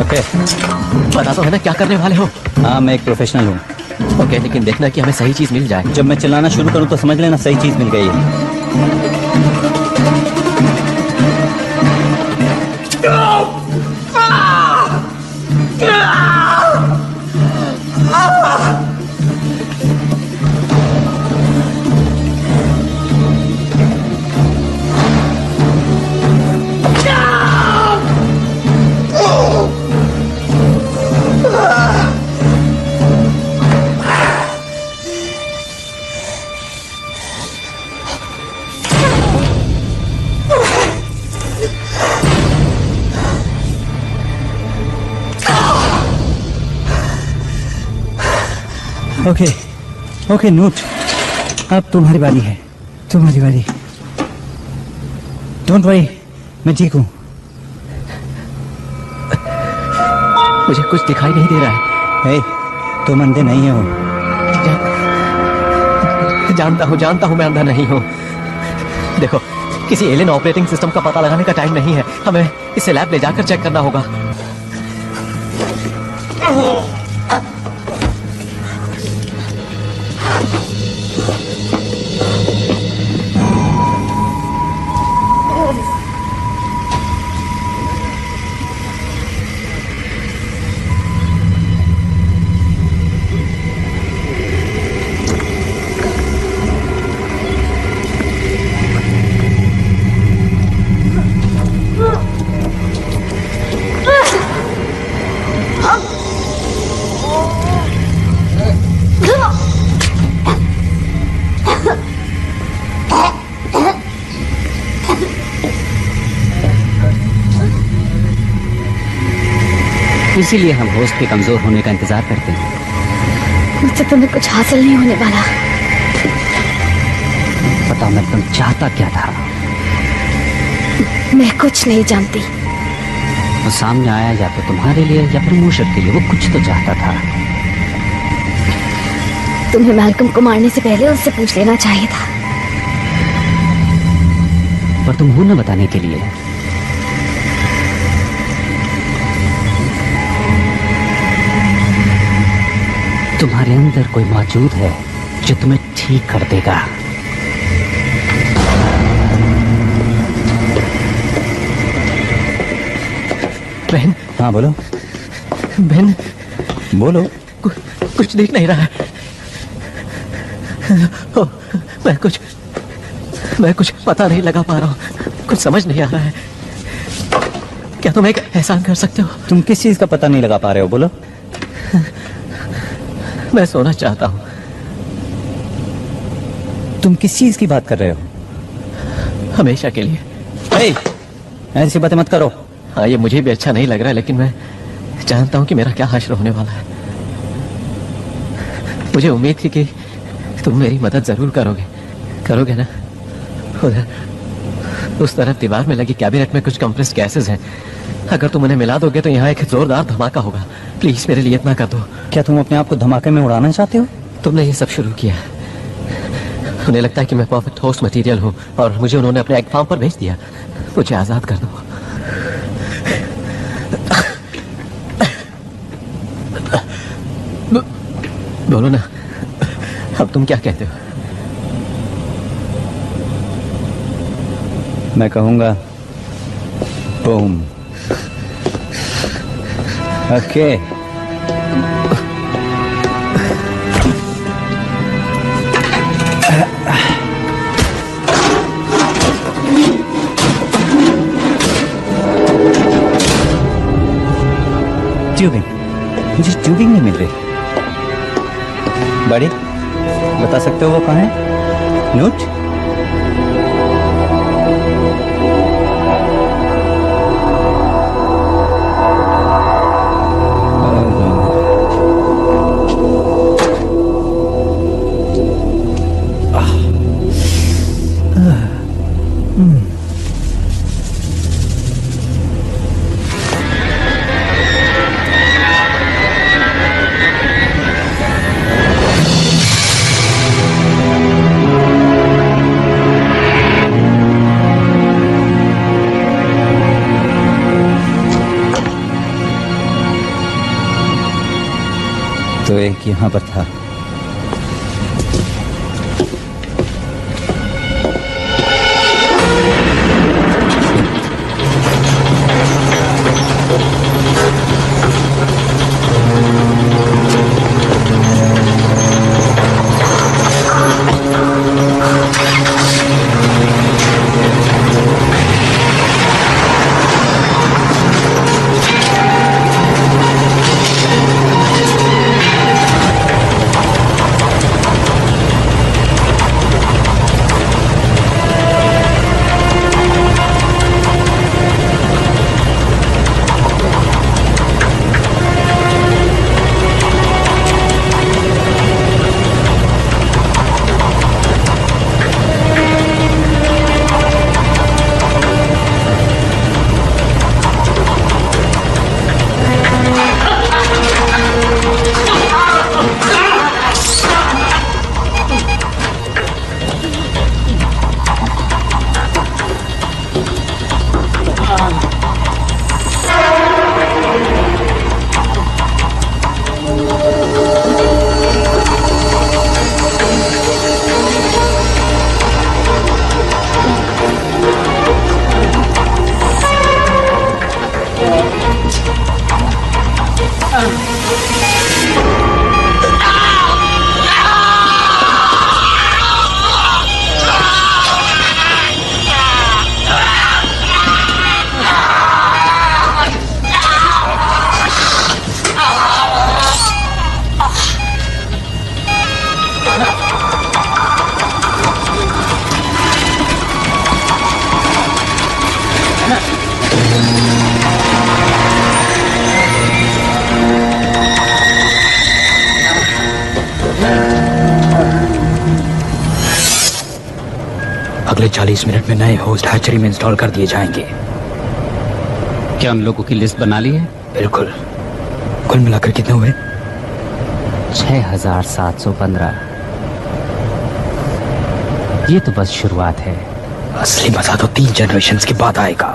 ओके, पता तो है ना क्या करने वाले हो? हाँ, मैं एक प्रोफेशनल हूँ। ओके, लेकिन देखना कि हमें सही चीज मिल जाए। जब मैं चिल्लाना शुरू करूँ तो समझ लेना सही चीज मिल गई है। ओके ओके नोट, अब तुम्हारी बारी है, तुम्हारी बारी। डोंट वरी, मैं ठीक हूँ। मुझे कुछ दिखाई नहीं दे रहा है। तुम अंधे नहीं हो। जानता हूँ मैं अंधा नहीं हूँ। देखो, किसी एलियन ऑपरेटिंग सिस्टम का पता लगाने का टाइम नहीं है, हमें इसे लैब ले जाकर चेक करना होगा। इसीलिए हम होस्ट के कमजोर होने का इंतजार करते हैं। मुझसे तुम्हें कुछ हासिल नहीं होने वाला। पता मैं तुम चाहता क्या था? मैं कुछ नहीं जानती। वो सामने आया या तो तुम्हारे लिए या फिर मूशर के लिए, वो कुछ तो चाहता था। तुम्हें मैल्कम को मारने से पहले उससे पूछ लेना चाहिए था। पर तुम हो न बताने के लिए। तुम्हारे अंदर कोई मौजूद है जो तुम्हें ठीक कर देगा। बहन। हाँ बोलो। बहन बोलो। कुछ दिख नहीं रहा है। मैं कुछ पता नहीं लगा पा रहा हूँ, कुछ समझ नहीं आ रहा है। क्या तुम एक एहसान कर सकते हो? तुम किस चीज का पता नहीं लगा पा रहे हो, बोलो। मैं सोना चाहता हूँ। तुम किस चीज की बात कर रहे हो? हमेशा के लिए। ऐसी बातें मत करो। हाँ, ये मुझे भी अच्छा नहीं लग रहा है, लेकिन मैं जानता हूँ कि मेरा क्या हश्र होने वाला है। मुझे उम्मीद थी कि तुम मेरी मदद जरूर करोगे ना? उधर उस तरफ दीवार में लगी कैबिनेट में कुछ कंप्रेस्ड गैसेस हैं। अगर तुम उन्हें मिला दोगे तो यहाँ एक जोरदार धमाका होगा। प्लीज मेरे लिए इतना कर दो। क्या तुम अपने आप को धमाके में उड़ाना चाहते हो? तुमने ये सब शुरू किया। उन्हें लगता है कि मैं परफेक्ट होस्ट मटेरियल हूँ और मुझे उन्होंने अपने एग फार्म पर भेज दिया। मुझे आजाद कर दो। बोलो ना, अब तुम क्या कहते हो? मैं कहूंगा बूम। ओके। ट्यूबिंग, मुझे ट्यूबिंग नहीं मिल रही। बड़ी, बता सकते हो वो कहाँ है? नोट? तो एक यहाँ पर था। अगले 40 मिनट में नए होस्ट हैचरी में इंस्टॉल कर दिए जाएंगे। क्या उन लोगों की लिस्ट बना ली है? बिल्कुल। कुल मिलाकर कितने हुए? 6715। ये तो बस शुरुआत है। असली मजा तो 3 जनरेशंस के बाद आएगा।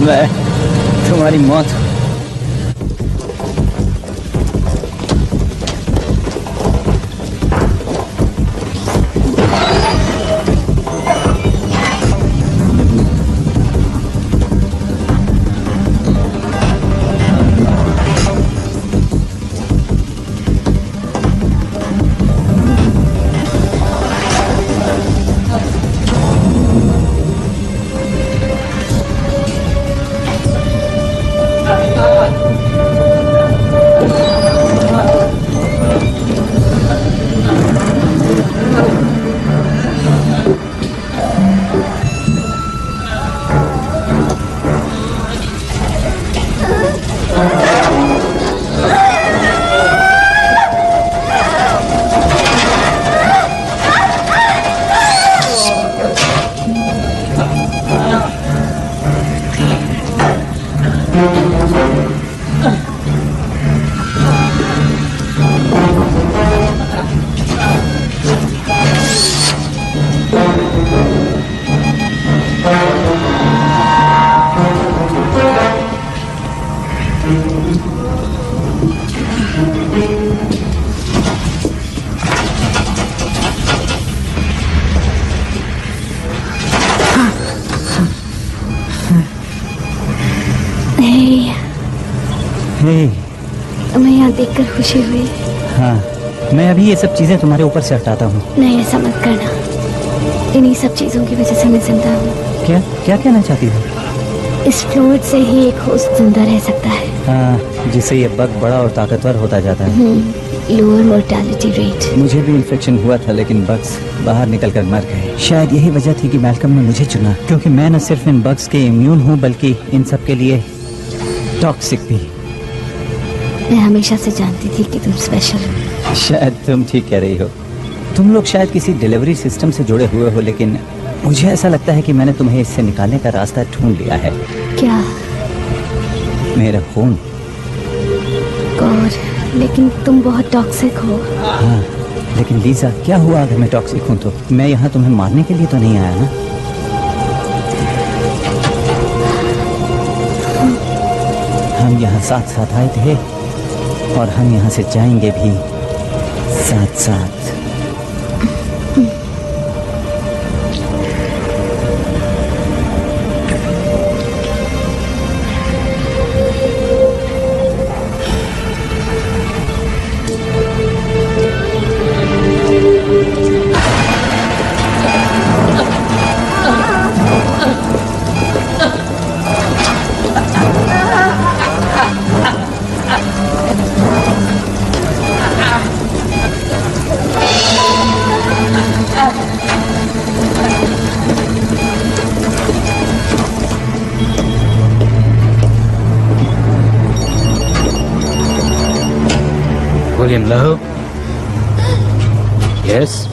मैं तुम्हारी मौत तुम्हें यहाँ देखकर खुशी हुई। हाँ, मैं अभी ये सब चीजें तुम्हारे ऊपर से हटाता हूँ। नहीं, ऐसा मत करना। इन्हीं सब चीजों की वजह से मैं जिंदा हूँ। क्या क्या कहना चाहती हो? इस फ्लूइड से ही एक होस्ट जिंदा रह सकता है। हाँ, जिससे ये बग बड़ा और ताकतवर होता जाता है। Lower mortality rate. मुझे भी इन्फेक्शन हुआ था, लेकिन बग्स बाहर निकलकर मर गए। शायद यही वजह थी कि मैल्कम ने मुझे चुना, क्योंकि मैं न सिर्फ इन बग्स के इम्यून हूँ बल्कि इन सब के लिए टॉक्सिक भी। मैं हमेशा से जानती थी कि तुम स्पेशल हो। शायद तुम ठीक कह रही हो। तुम लोग शायद किसी डिलीवरी सिस्टम से जुड़े हुए हो, लेकिन मुझे ऐसा लगता है कि मैंने तुम्हें इससे निकालने का रास्ता ढूंढ लिया है। क्या? मेरा खून। गॉड, लेकिन तुम बहुत टॉक्सिक हो। हाँ, लेकिन लीजा, क्या हुआ अगर मैं टॉक्सिक हूँ तो? मैं यहाँ तुम्हें मारने के लिए तो नहीं आया ना? हम यहाँ साथ साथ आए थे और हम यहाँ से जाएंगे भी साथ साथ। William Lowe? Yes?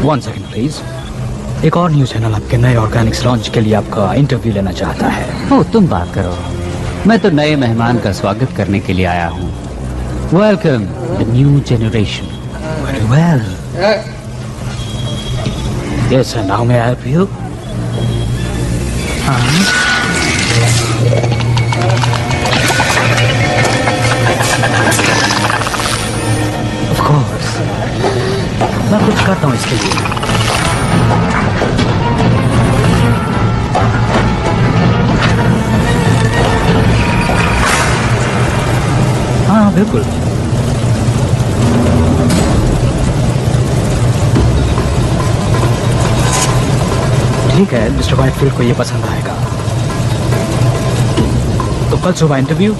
1 second please. एक और न्यूज चैनल आपके नए ऑर्गेनिक्स लॉन्च के लिए आपका इंटरव्यू लेना चाहता है। ओ, तुम बात करो। मैं तो नए मेहमान का स्वागत करने के लिए आया हूँ। Welcome the new generation. Very well. Yes, now may I help you? Of course, मैं कुछ करता हूँ इसके लिए। हाँ बिल्कुल। ठीक है, मिस्टर वाइटफील्ड को ये पसंद आएगा। तो कल सुबह इंटरव्यू।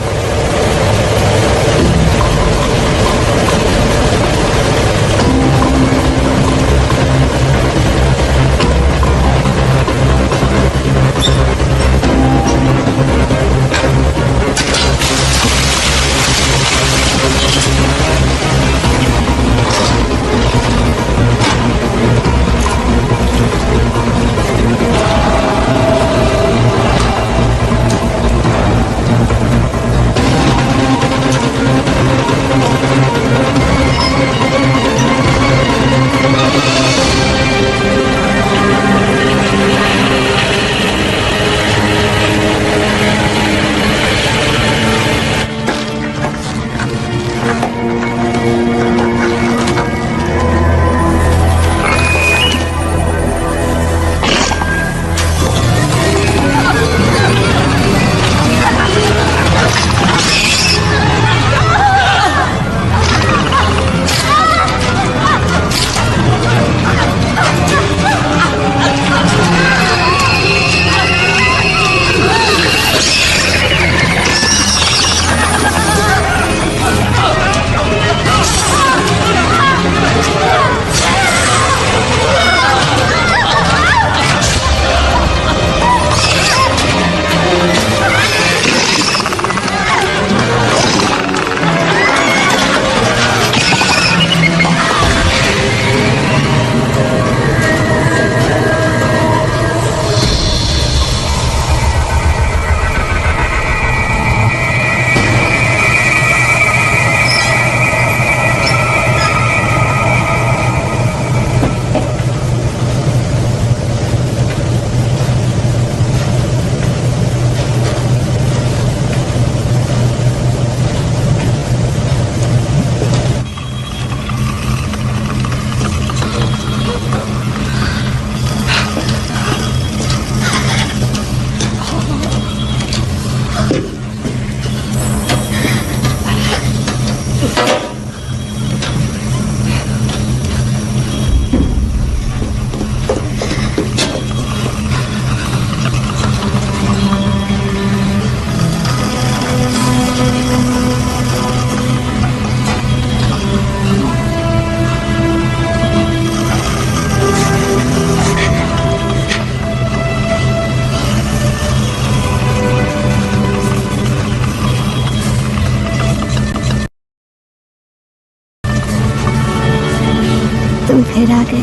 तुम फिर आ गए।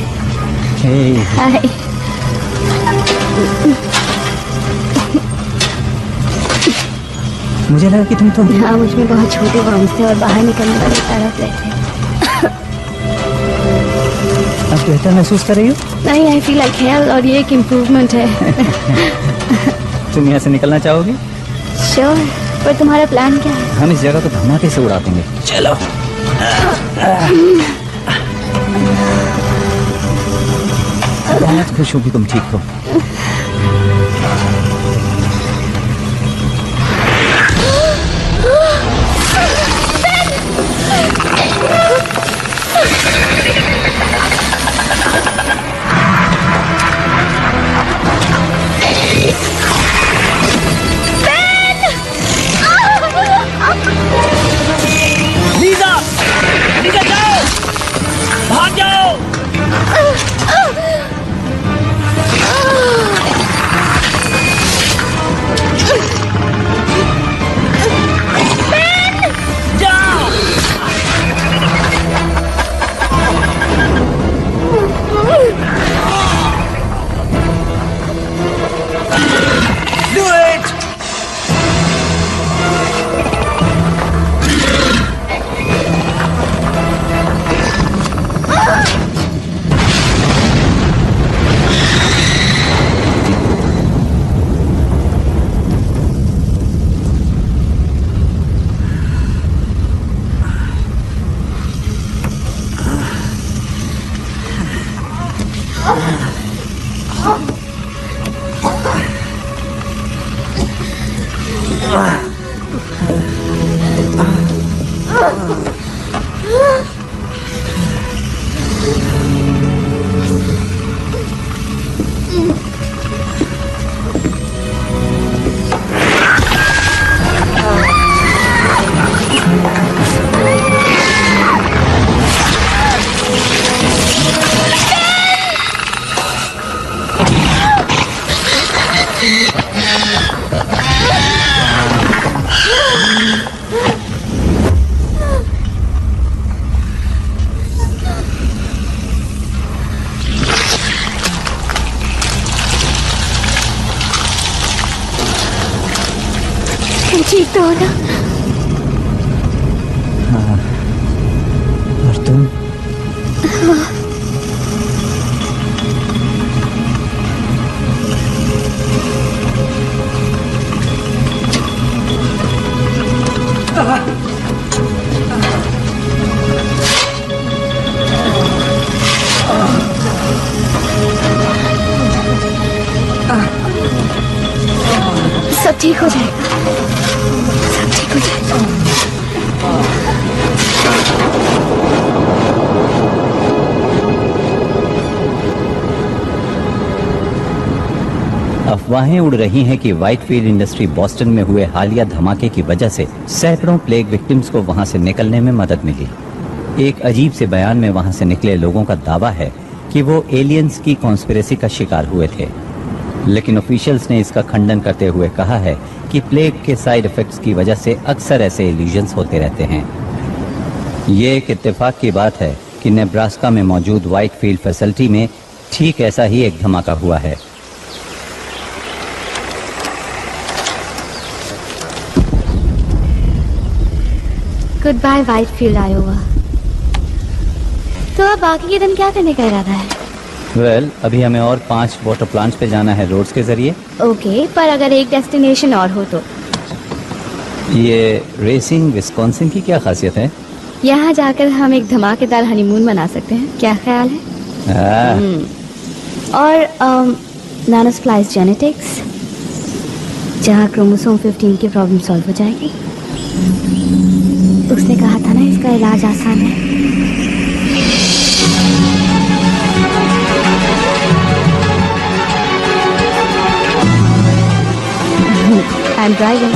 हाय। मुझे लगा कि तुम हाँ, मुझ में बहुत छोटे वर्म्स थे और बाहर निकलने वाले तड़प रहे थे। अब बेहतर महसूस कर रही हो? नहीं, आई फील लाइक हेल्थ और ये एक इम्प्रूवमेंट है। तुम यहाँ से निकलना चाहोगी? श्योर, पर तुम्हारा प्लान क्या है? हम इस जगह को धमाके से उड़ा देंगे। चलो। बहुत खुश हूँ कि तुम ठीक हो। ठीक तो हो ना? और तुम? सब ठीक हो जाएगा, सब ठीक हो जाएगा। अफवाहें उड़ रही हैं कि व्हाइटफील्ड इंडस्ट्री बॉस्टन में हुए हालिया धमाके की वजह से सैकड़ों प्लेग विक्टिम्स को वहां से निकलने में मदद मिली। एक अजीब से बयान में वहां से निकले लोगों का दावा है कि वो एलियंस की कॉन्स्पिरेसी का शिकार हुए थे, लेकिन ऑफिशियल्स ने इसका खंडन करते हुए कहा है कि प्लेग के साइड इफेक्ट्स की वजह से अक्सर ऐसे इल्यूजन्स होते रहते हैं। ये एक इत्तेफाक की बात है कि नेब्रास्का में मौजूद व्हाइटफील्ड फैसिलिटी में ठीक ऐसा ही एक धमाका हुआ है। Goodbye Whitefield Iowa. तो अब बाकी के दिन क्या करने का इरादा है? वेल, अभी हमें और 5 वाटर प्लांट्स पे जाना है रोड्स के जरिए। ओके, पर अगर एक डेस्टिनेशन और हो तो? ये रेसिंग विस्कॉन्सिन की क्या खासियत है? यहाँ जाकर हम एक धमाकेदार हनीमून मना सकते हैं, क्या ख्याल है? और नानोस्प्लाइस जेनेटिक्स, जहाँ क्रोमोसोम 15 की प्रॉब्लम सॉल्व हो जाएगी। उसने कहा था ना इसका इलाज आसान है। I'm driving.